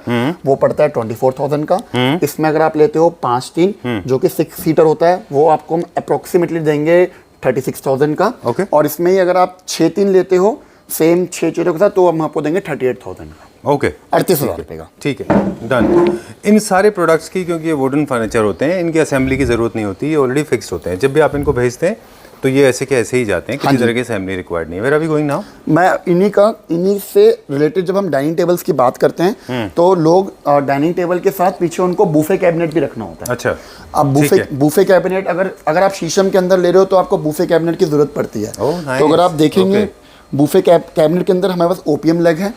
Speaker 3: वो पड़ता है 24,000 का। इसमें अगर आप लेते हो 5-3 जो कि 6 सीटर होता है, वो आपको हम अप्रोक्सीमेटली देंगे 36,000 का।
Speaker 2: Okay।
Speaker 3: और इसमें ही अगर आप 6-3 लेते हो सेम 6 चेयरों के साथ, तो हम आपको देंगे 38,000 का,
Speaker 2: ओके
Speaker 3: 38,000 रुपये का।
Speaker 2: ठीक है डन। इन सारे प्रोडक्ट्स की, क्योंकि ये वुडन फर्नीचर होते हैं, इनकी असेंबली की ज़रूरत नहीं होती, ये ऑलरेडी फिक्स्ड होते हैं। जब भी आप इनको भेजते हैं तो ये ऐसे के ऐसे ही जाते हैं, किसी तरह की असेंबली रिक्वायर्ड नहीं है। Where are we going now?
Speaker 3: मैं इन्हीं से रिलेटेड जब हम डाइनिंग टेबल्स की बात करते हैं तो लोग डाइनिंग टेबल के साथ पीछे उनको बूफे कैबिनेट भी रखना होता है।
Speaker 2: अच्छा
Speaker 3: अब
Speaker 2: ठीक है।
Speaker 3: बूफे कैबिनेट अगर आप शीशम के अंदर ले रहे हो तो आपको बूफे कैबिनेट की जरूरत पड़ती है।
Speaker 2: Oh, nice।
Speaker 3: तो अगर आप देखेंगे
Speaker 2: Okay।
Speaker 3: बूफे कैबिनेट के अंदर हमारे पास ओपीएम लेग है।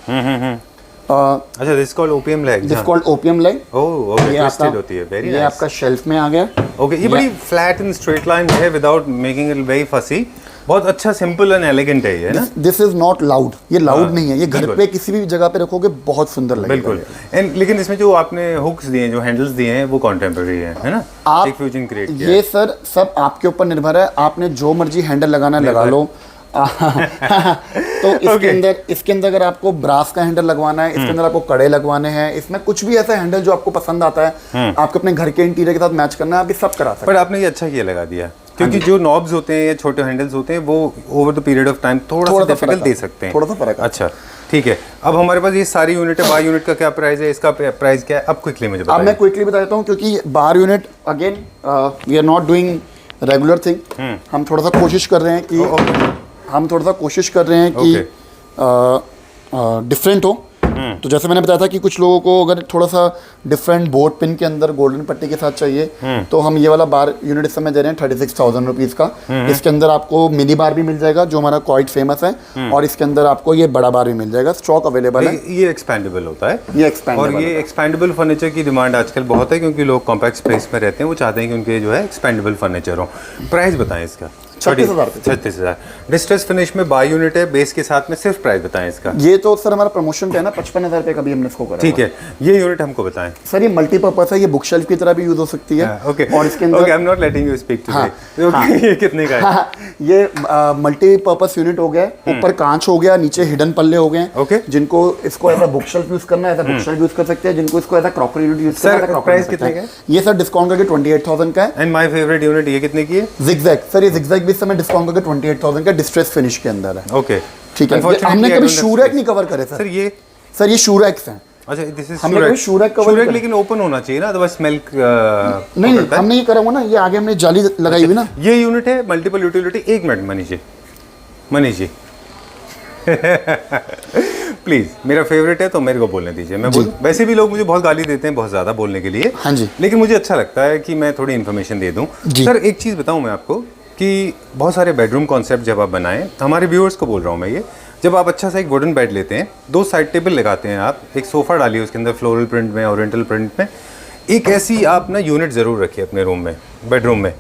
Speaker 2: अच्छा this called OPM leg.
Speaker 3: This called OPM leg.
Speaker 2: Oh okay twisted होती है। वेरी
Speaker 3: ये
Speaker 2: नाइस।
Speaker 3: आपका शेल्फ में आ गया।
Speaker 2: ओके ये बड़ी फ्लैट एंड स्ट्रेट लाइन है विदाउट मेकिंग इट वेरी फसी। बहुत अच्छा सिंपल एंड एलिगेंट है ये ना।
Speaker 3: दिस इज नॉट लाउड, ये लाउड नहीं है, ये घर
Speaker 2: बिल्कुल।
Speaker 3: पे किसी भी जगह पे रखोगे बहुत सुंदर लगेगा।
Speaker 2: बिल्कुल। एंड लेकिन इसमें जो आपने हुक्स दिए हैं, जो हैंडल्स दिए हैं, वो कॉन्टेम्पररी है ना?
Speaker 3: आप
Speaker 2: एक फ्यूजन क्रिएट किया
Speaker 3: ये
Speaker 2: है।
Speaker 3: सर सब आपके ऊपर निर्भर है, आपने जो मर्जी हैंडल लगाना लगा लो। तो इसके अंदर अगर आपको ब्रास का हैंडल लगवाना है, इसके अंदर आपको कड़े लगवाने हैं, इसमें कुछ भी ऐसा हैंडल जो आपको पसंद आता है, आपको अपने घर के इंटीरियर के साथ मैच करना है, आप ये सब करा सकते
Speaker 2: पर आपने ये अच्छा किया लगा दिया, क्योंकि जो नॉब्स होते हैं या छोटे हैंडल्स होते हैं वो over the period of time थोड़ा सा डिफिकल्ट दे सकते हैं।
Speaker 3: थोड़ा सा फर्क है।
Speaker 2: अच्छा ठीक है। अब हमारे पास ये सारी यूनिट है, बार यूनिट का क्या प्राइस है, इसका प्राइस क्या है, अब क्विकली मुझे
Speaker 3: अब मैं
Speaker 2: बताइए।
Speaker 3: क्विकली बता देता हूँ, क्योंकि bar unit again we are not doing regular thing. हम थोड़ा सा कोशिश कर रहे हैं कि डिफरेंट हो। तो जैसे मैंने बताया था कि कुछ लोगों को अगर थोड़ा सा डिफरेंट बोर्ड पिन के अंदर गोल्डन पट्टी के साथ चाहिए, तो हम ये वाला बार यूनिट इस समय दे रहे हैं 36,000 रुपीज़ का। इसके अंदर आपको मिनी बार भी मिल जाएगा जो हमारा क्वाइट फेमस है, और इसके अंदर आपको ये बड़ा बार भी मिल जाएगा, स्टॉक अवेलेबल है।
Speaker 2: ये एक्सपेंडेबल होता है।
Speaker 3: ये एक्सपेंडेबल
Speaker 2: और ये एक्सपेंडेबल फर्नीचर की डिमांड आजकल बहुत है, क्योंकि लोग कॉम्पैक्ट स्पेस में रहते हैं, वो चाहते हैं कि उनके जो है एक्सपेंडेबल फर्नीचर हो। प्राइस बताएं इसका। 36,000। डिस्ट्रेस फिनिश में बाय यूनिट है, बेस के साथ में सिर्फ प्राइस बताएं इसका।
Speaker 3: ये तो सर हमारा प्रमोशन पे है ना, 55,000 रुपये का भी हमने इसको करा।
Speaker 2: ठीक है, ये यूनिट हमको बताएं।
Speaker 3: सर ये मल्टीपर्पज है, ये बुक शेल्फ की तरह भी यूज हो सकती है।
Speaker 2: ओके
Speaker 3: और इसके अंदर
Speaker 2: I am not letting you speak today. ये कितने का है?
Speaker 3: ये मल्टीपर्पज यूनिट हो गया, ऊपर कांच हो गया, नीचे हिडन पल्ले हो गए।
Speaker 2: ओके।
Speaker 3: जिनको इसको ऐसा बुक शेल्फ यूज करना है, ऐसा बुक शेल्फ यूज कर सकते हैं, जिनको इसको ऐसा क्रॉकरी यूज करना है,
Speaker 2: सर,
Speaker 3: crockery
Speaker 2: प्राइस
Speaker 3: यूज कर
Speaker 2: कितने
Speaker 3: सकते
Speaker 2: का
Speaker 3: हैं। ये सर डिस्काउंट करके 28,000 का है।
Speaker 2: एंड माय फेवरेट यूनिट ये कितने की है?
Speaker 3: जिगजैग, सर ये जिगजैग भी इस समय डिस्काउंट करके 28,000 का डिस्ट्रेस फिनिश के अंदर है।
Speaker 2: ओके
Speaker 3: ठीक है। हमने कभी शू रैक नहीं कवर करे
Speaker 2: सर। ये
Speaker 3: सर ये शू रैक्स हैं।
Speaker 2: अच्छा दिस इज
Speaker 3: हमने कभी शू रैक कवर नहीं,
Speaker 2: लेकिन ओपन होना चाहिए ना, अदरवाइज स्मेल
Speaker 3: नहीं हमने ये करा हुआ ना, ये आगे हमने जाली लगाई हुई ना।
Speaker 2: ये यूनिट है मल्टीपल यूटिलिटी। एक मिनट मनीष जी प्लीज, मेरा फेवरेट है तो मेरे को बोलने दीजिए, मैं बोलूं। वैसे भी लोग मुझे बहुत गाली देते हैं बहुत ज़्यादा बोलने के लिए।
Speaker 3: हाँ जी।
Speaker 2: लेकिन मुझे अच्छा लगता है कि मैं थोड़ी इन्फॉर्मेशन दे दूं। सर एक चीज़ बताऊं मैं आपको कि बहुत सारे बेडरूम कॉन्सेप्ट जब आप बनाएं, हमारे व्यूअर्स को बोल रहा हूँ मैं ये, जब आप अच्छा सा एक वुडन बेड लेते हैं, 2 साइड टेबल लगाते हैं, आप एक सोफ़ा डालिए उसके अंदर फ्लोरल प्रिंट में, ओरिएंटल प्रिंट में, एक ऐसी आप ना यूनिट ज़रूर रखिए अपने रूम में, बेडरूम में।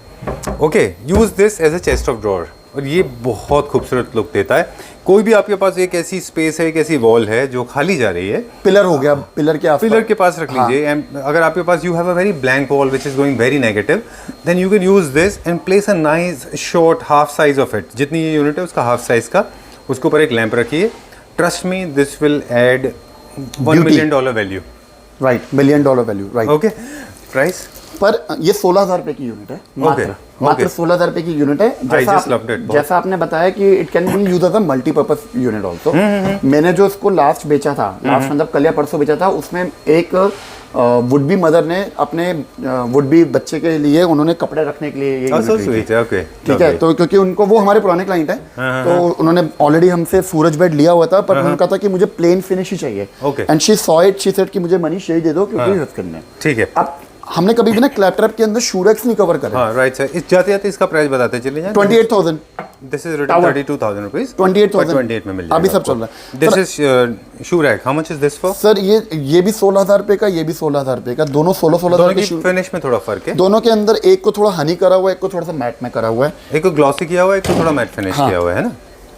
Speaker 2: Okay, use this as a chest of drawer, और ये बहुत खूबसूरत लुक देता है। कोई भी आपके पास एक ऐसी स्पेस है, एक ऐसी वॉल है जो खाली जा रही है,
Speaker 3: पिलर हो गया, पिलर के
Speaker 2: पास रख लीजिए। एंड अगर आपके पास you have a very blank wall which is going very negative, then you can use this and place a nice short half size of it. जितनी ये यूनिट है उसका हाफ साइज का, उसके ऊपर एक लैंप रखिए। Trust me, this will add $1 million value.
Speaker 3: Right, $1 million value. Right.
Speaker 2: Okay, price
Speaker 3: पर ये 16,000 रुपए की यूनिट है, मात्र 16,000 रुपए की यूनिट है। जैसा आपने बताया कि it can be use as a multipurpose unit also. मैंने जो इसको लास्ट बेचा था, लास्ट मतलब कल या परसों बेचा था, उसमें एक वुड बी मदर ने अपने वुड बी बच्चे के लिए उन्होंने कपड़े रखने के लिए ये यूनिट ली थी। ठीक है, तो क्योंकि उनको वो हमारे पुराने क्लाइंट है, तो उन्होंने ऑलरेडी हमसे सूरज बेड लिया हुआ था, पर उन्होंने कहा था कि मुझे प्लेन फिनिश ही चाहिए। And she saw it, she said कि मुझे मनीष यही दे दो क्योंकि यूज करना है।
Speaker 2: ठीक है।
Speaker 3: अब हमने कभी भी ना क्लैप ट्रैप के अंदर शू रैक्स नहीं कवर करे।
Speaker 2: हाँ राइट सर, इस जाते जाते इसका प्राइस बताते चले जाएं।
Speaker 3: 28,000
Speaker 2: दिस इज रिटन 32,000 रुपीज,
Speaker 3: 28,000
Speaker 2: 28 में मिल जाएगा
Speaker 3: अभी सब
Speaker 2: आपको।
Speaker 3: चल रहा है।
Speaker 2: This is shoe rack, how much is this for?
Speaker 3: Sir ये भी 16,000 रुपए का, ये भी 16,000 रुपए का, दोनों 16,000
Speaker 2: दोनों
Speaker 3: के
Speaker 2: की
Speaker 3: शू।
Speaker 2: फिनिश में थोड़ा फर्क है।
Speaker 3: दोनों के अंदर एक को थोड़ा हनी करा हुआ है, एक को थोड़ा सा मैट में करा हुआ है।
Speaker 2: एक को ग्लॉसी किया हुआ है, एक को थोड़ा मैट फिनिश किया हुआ है ना।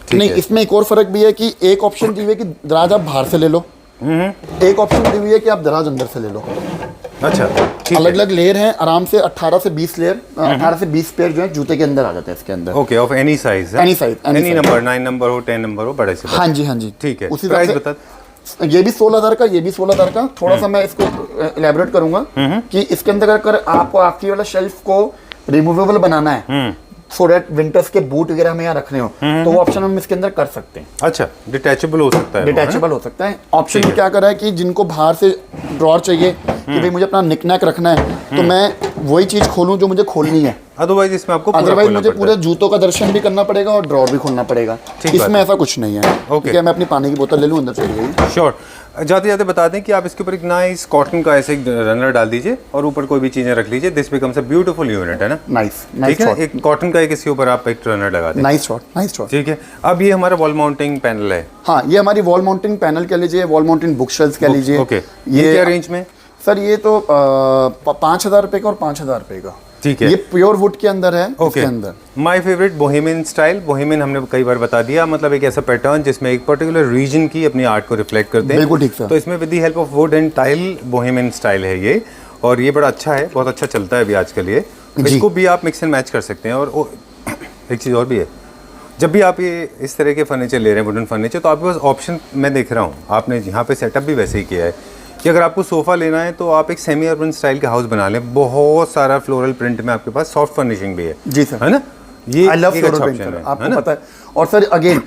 Speaker 2: ठीक
Speaker 3: नहीं,
Speaker 2: है।
Speaker 3: इसमें एक और फर्क भी है कि एक ऑप्शन दी हुई है कि दराज आप बाहर से ले लो, एक ऑप्शन दी हुई है कि आप दराज अंदर से ले लो।
Speaker 2: अच्छा ठीक
Speaker 3: अलग
Speaker 2: है।
Speaker 3: अलग लेयर हैं, आराम से 18 से 20 लेयर, 18 से 20 पेयर जो है जूते के अंदर आ जाते हैं इसके अंदर।
Speaker 2: Okay, of any size,
Speaker 3: Any size, any
Speaker 2: any
Speaker 3: size।
Speaker 2: Number, 9 number हो, 10 नंबर हो, बड़े से बड़े।
Speaker 3: हाँ जी, हाँ जी,
Speaker 2: ठीक है।
Speaker 3: उसी
Speaker 2: प्राइस
Speaker 3: हिसाब
Speaker 2: बता।
Speaker 3: से ये भी 16,000 का, ये भी 16,000 का। थोड़ा सा मैं इसको इलेबोरेट करूंगा कि इसके अंदर अगर आपको आखिरी वाला शेल्फ को रिमूवेबल बनाना है, सो दैट विंटर्स के बूट वगैरह हमें यहाँ रखने हो, तो वो ऑप्शन हम इसके अंदर कर सकते हैं।
Speaker 2: अच्छा, डिटैचेबल हो सकता है वो, है ना?
Speaker 3: डिटैचेबल हो सकता है। ऑप्शन में क्या करा है कि जिनको बाहर से ड्रॉर चाहिए कि भाई मुझे अपना निकनैक रखना है, तो मैं वही चीज़ खोलूँ जो मुझे खोलनी है।
Speaker 2: अदरवाइज इसमें आपको पूरा
Speaker 3: अदरवाइज
Speaker 2: खोलना
Speaker 3: मुझे
Speaker 2: पड़ता
Speaker 3: पूरे जूतों का दर्शन भी करना पड़ेगा और ड्रॉर भी खोलना पड़ेगा।
Speaker 2: ठीक
Speaker 3: इसमें ऐसा कुछ नहीं है।
Speaker 2: ओके।
Speaker 3: ठीक है, मैं अपनी पानी की बोतल ले लूँ, अंदर चली गई।
Speaker 2: है। श्योर। जाते जाते बता दें कि आप इसके ऊपर एक नाइस कॉटन का ऐसे एक रनर डाल दीजिए और ऊपर कोई भी चीजें रख लीजिए। This becomes a beautiful unit, है ना?
Speaker 3: नाइस
Speaker 2: ठीक
Speaker 3: नाइस
Speaker 2: है ना?
Speaker 3: शॉट,
Speaker 2: एक कॉटन का एक इसके ऊपर आप एक रनर लगा दें।
Speaker 3: Nice shot, nice shot.
Speaker 2: ठीक है। अब ये हमारा वॉल माउंटिंग पैनल है।
Speaker 3: हाँ, ये हमारी वॉल माउंटिंग पैनल कह लीजिए, वॉल माउंटिंग बुक शेल्फ कह लीजिए।
Speaker 2: ओके, ये क्या रेंज में?
Speaker 3: सर ये तो 5,000 रुपए का और 5,000 रुपए का।
Speaker 2: ठीक है।
Speaker 3: ये प्योर वुड के अंदर है।
Speaker 2: ओके।
Speaker 3: इसके अंदर
Speaker 2: my favourite Bohemian style. Bohemian हमने कई बार बता दिया, मतलब एक ऐसा पैटर्न जिसमें एक पर्टिकुलर रीजन की अपनी आर्ट को रिफ्लेक्ट करते हैं।
Speaker 3: बिल्कुल ठीक सर।
Speaker 2: तो इसमें with the help of would and tile Bohemian style है ये, और ये बड़ा अच्छा है, बहुत अच्छा चलता है अभी आजकल ये।
Speaker 3: जी।
Speaker 2: इसको भी आप मिक्स एंड मैच कर सकते हैं। और एक चीज़ और भी है, जब भी आप ये इस तरह के फर्नीचर ले रहे हैं, वुडन फर्नीचर, तो आपके पास ऑप्शन मैं देख रहा हूँ, आपने यहाँ पे सेटअप भी वैसे ही किया है कि अगर आपको सोफ़ा लेना है तो आप एक सेमी अर्बन स्टाइल का हाउस बना लें। बहुत सारा फ्लोरल प्रिंट में आपके पास सॉफ्ट फर्निशिंग भी है।
Speaker 3: जी सर,
Speaker 2: है ना? ये
Speaker 3: आई लव
Speaker 2: एक अच्छा
Speaker 3: फ्लोरल
Speaker 2: ऑप्शन
Speaker 3: पेंट,
Speaker 2: है,
Speaker 3: आपको पता है। और सर अगेन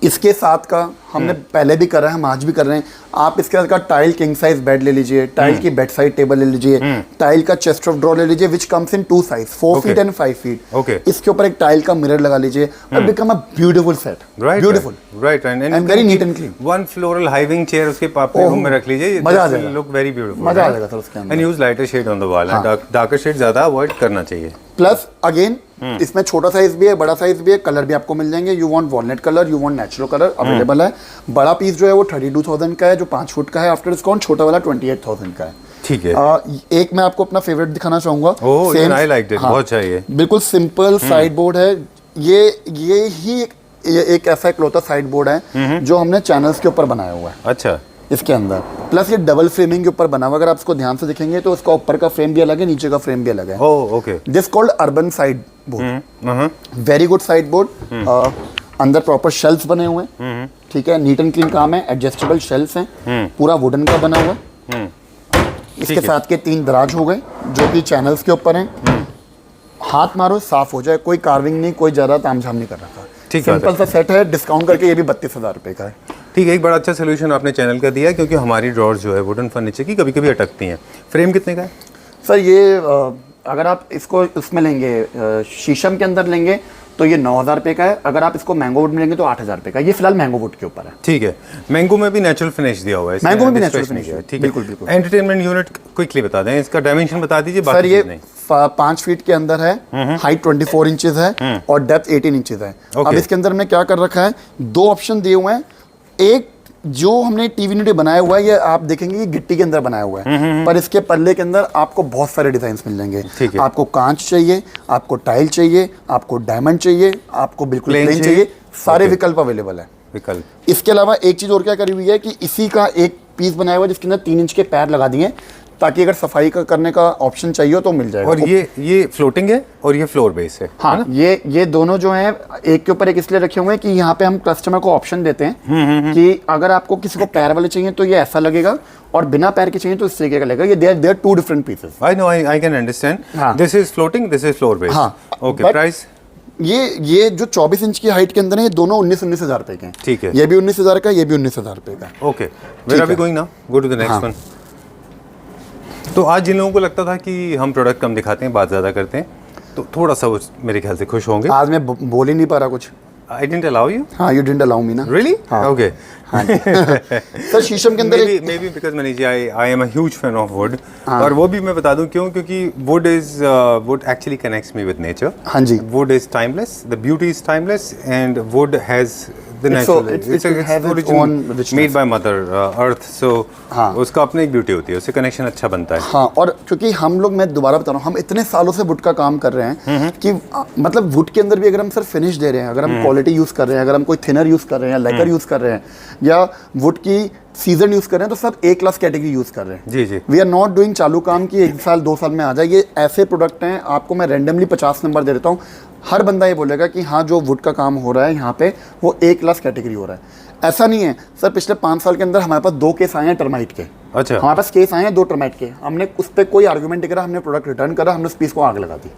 Speaker 3: इसके साथ का हमने पहले भी करा है, हम आज भी कर रहे हैं। आप इसके साथ का टाइल किंग साइज बेड ले लीजिए, टाइल की बेड साइड टेबल ले लीजिए, टाइल का चेस्ट ऑफ ड्रॉ ले लीजिए, which comes in 2 size, 4 feet and 5 feet.
Speaker 2: Okay.
Speaker 3: इसके ऊपर एक टाइल का मिरर लगा लीजिए, और become a beautiful set.
Speaker 2: Beautiful, right,
Speaker 3: And very neat and clean.
Speaker 2: One floral hiving chair उसके अपने रूम में रख लीजिए,
Speaker 3: मजा आ जाएगा।
Speaker 2: लुक वेरी ब्यूटीफुल,
Speaker 3: मजा आ जाएगा सर उसके अंदर।
Speaker 2: And use lighter shade on the wall, darker shade ज्यादा अवॉइड करना चाहिए।
Speaker 3: प्लस अगेन इसमें छोटा साइज भी है, बड़ा साइज भी है, कलर भी आपको मिल जाएंगे। You want walnut colour, you want natural colour, available है। बड़ा पीस जो है वो 32,000 का है, जो 5 फुट का है आफ्टर डिस्काउंट। छोटा वाला 28,000 का है।
Speaker 2: ठीक है।
Speaker 3: एक मैं आपको अपना फेवरेट दिखाना चाहूंगा।
Speaker 2: ओह,
Speaker 3: Same-
Speaker 2: I liked it, बहुत अच्छा है ये।
Speaker 3: बिल्कुल सिंपल साइड बोर्ड है ये ही एक ऐसा इकलौता साइड बोर्ड है जो हमने चैनल्स के ऊपर बनाया हुआ है
Speaker 2: अच्छा,
Speaker 3: इसके अंदर। प्लस ये डबल फ्रेमिंग के ऊपर बना हुआ है। अगर आप इसको ध्यान से देखेंगे तो इसका ऊपर का फ्रेम भी अलग है, नीचे का फ्रेम भी अलग है।
Speaker 2: Oh okay.
Speaker 3: This called urban side board, very good side board. अंदर प्रॉपर शेल्फ्स बने हुए हैं, ठीक है, नीट एंड क्लीन काम है, एडजस्टेबल शेल्फ्स हैं, पूरा वुडन का बना हुआ है। इसके साथ के 3 दराज हो गए जो कि चैनल्स के ऊपर हैं। हाथ मारो साफ हो जाए, कोई कार्विंग नहीं, कोई ज़्यादा तामझाम नहीं कर रखा।
Speaker 2: ठीक है।
Speaker 3: सिंपल सा सेट है, डिस्काउंट करके ये भी 32,000 रुपये का है।
Speaker 2: ठीक है, एक बड़ा अच्छा सोल्यूशन आपने चैनल का दिया, क्योंकि हमारी ड्रॉर्स जो है वुडन फर्नीचर की कभी कभी अटकती हैं। फ्रेम कितने का है?
Speaker 3: सर ये अगर आप इसको उसमें लेंगे शीशम के अंदर लेंगे तो ये 9,000 रुपये का है। अगर आप इसको मैंगो वुड में लेंगे तो 8,000 रुपये का। ये फिलहाल मैंगो वुड के ऊपर है।
Speaker 2: ठीक है। मैंगो में भी नेचुरल फिनिश दिया हुआ है,
Speaker 3: मैंगो में भी नेचुरल
Speaker 2: डिस्ट्रेस नहीं
Speaker 3: फिनिश
Speaker 2: है।
Speaker 3: है,
Speaker 2: ठीक है,
Speaker 3: बिल्कुल, बिल्कुल।
Speaker 2: एंटरटेनमेंट यूनिट क्विकली बता दें, इसका डायमेंशन बता दीजिए।
Speaker 3: सर ये 5 फीट के अंदर है, हाइट 24 इंचेस है और डेप्थ 18 इंचेस है। अब इसके अंदर हमने क्या कर रखा है, 2 ऑप्शन दिए हुए हैं। एक जो हमने टीवी यूनिट बनाया हुआ है, ये आप देखेंगे ये गिट्टी के अंदर बनाया हुआ है, पर इसके पल्ले के अंदर आपको बहुत सारे डिजाइन मिल जाएंगे।
Speaker 2: ठीक है।
Speaker 3: आपको कांच चाहिए, आपको टाइल चाहिए, आपको डायमंड चाहिए, आपको बिल्कुल
Speaker 2: Plain
Speaker 3: प्लेन
Speaker 2: चाहिए।
Speaker 3: चाहिए, सारे
Speaker 2: Okay.
Speaker 3: विकल्प अवेलेबल है।
Speaker 2: विकल्प।
Speaker 3: इसके अलावा एक चीज और क्या करी हुई है कि इसी का एक पीस बनाया हुआ है जिसके अंदर 3 इंच के पैर लगा दिए, ताकि अगर सफाई का करने का ऑप्शन चाहिए हो तो मिल जाएगा।
Speaker 2: और ये फ्लोटिंग है और ये फ्लोर बेस है।
Speaker 3: हाँ, ये दोनों जो हैं एक के ऊपर एक इसलिए रखे हुए हैं कि यहाँ पे हम कस्टमर को ऑप्शन देते हैं कि अगर आपको किसी को पैर वाले चाहिए तो ये ऐसा लगेगा, और बिना पैर के चाहिए तो इस तरीके का लगेगा। ये there 2 different pieces.
Speaker 2: I know, I can understand.
Speaker 3: हाँ।
Speaker 2: This is floating, this is floor base.
Speaker 3: हाँ,
Speaker 2: ओके,
Speaker 3: but
Speaker 2: प्राइस?
Speaker 3: ये जो 24 इंच की हाइट के अंदर है, ये दोनों 19,000 रुपए के हैं।
Speaker 2: ठीक है।
Speaker 3: ये भी 19,000 का, ये भी 19,000 रुपए का।
Speaker 2: Okay, where are we going now? Go to the next one. तो आज जिन लोगों को लगता था कि हम प्रोडक्ट कम दिखाते हैं, बात ज़्यादा करते हैं, तो थोड़ा सा वो मेरे ख्याल से खुश होंगे।
Speaker 3: आज मैं बोल ही नहीं पा रहा कुछ।
Speaker 2: I didn't allow you?
Speaker 3: हाँ, you didn't allow me ना।
Speaker 2: Really?
Speaker 3: हाँ।
Speaker 2: Okay.
Speaker 3: हाँ जी। सर शीशम के अंदर
Speaker 2: maybe because Manish ji I am a huge fan of wood और वो भी मैं बता दूं क्यों, क्योंकि wood actually connects me with nature.
Speaker 3: हाँ जी।
Speaker 2: Wood is timeless, the beauty is timeless, and wood has the natural,
Speaker 3: it has its own richness.
Speaker 2: made by mother earth, so
Speaker 3: हाँ।
Speaker 2: उसका अपनी एक ब्यूटी होती है, उससे कनेक्शन अच्छा बनता है।
Speaker 3: हाँ, और क्योंकि हम लोग, मैं दोबारा बता रहा हूँ, हम इतने सालों से वुड का काम कर रहे हैं कि मतलब वुड के अंदर भी अगर हम सर फिनिश दे रहे हैं, अगर हम क्वालिटी यूज़ कर रहे हैं, अगर हम कोई थिनर यूज़ कर रहे हैं, लेकर यूज़ कर रहे हैं, या वुड की सीजन यूज़ कर रहे हैं, तो सब ए क्लास कैटेगरी यूज़ कर रहे हैं।
Speaker 2: जी जी।
Speaker 3: वी आर नॉट डूइंग चालू काम की 1 साल 2 साल में आ जाए। ये ऐसे प्रोडक्ट हैं, आपको मैं रैंडमली 50 नंबर दे देता हूँ, हर बंदा ये बोलेगा कि हाँ जो वुड का काम हो रहा है यहाँ पे वो ए क्लास कैटेगरी हो रहा है। ऐसा नहीं है सर, पिछले 5 साल के अंदर हमारे पास 2 केस आए हैं टर्माइट के।
Speaker 2: अच्छा।
Speaker 3: हमारे पास केस आए हैं 2 टर्माइट के, हमने उस पर कोई आर्गूमेंट नहीं करा, हमने प्रोडक्ट रिटर्न करा, हमने उस पीस को आग लगा दी।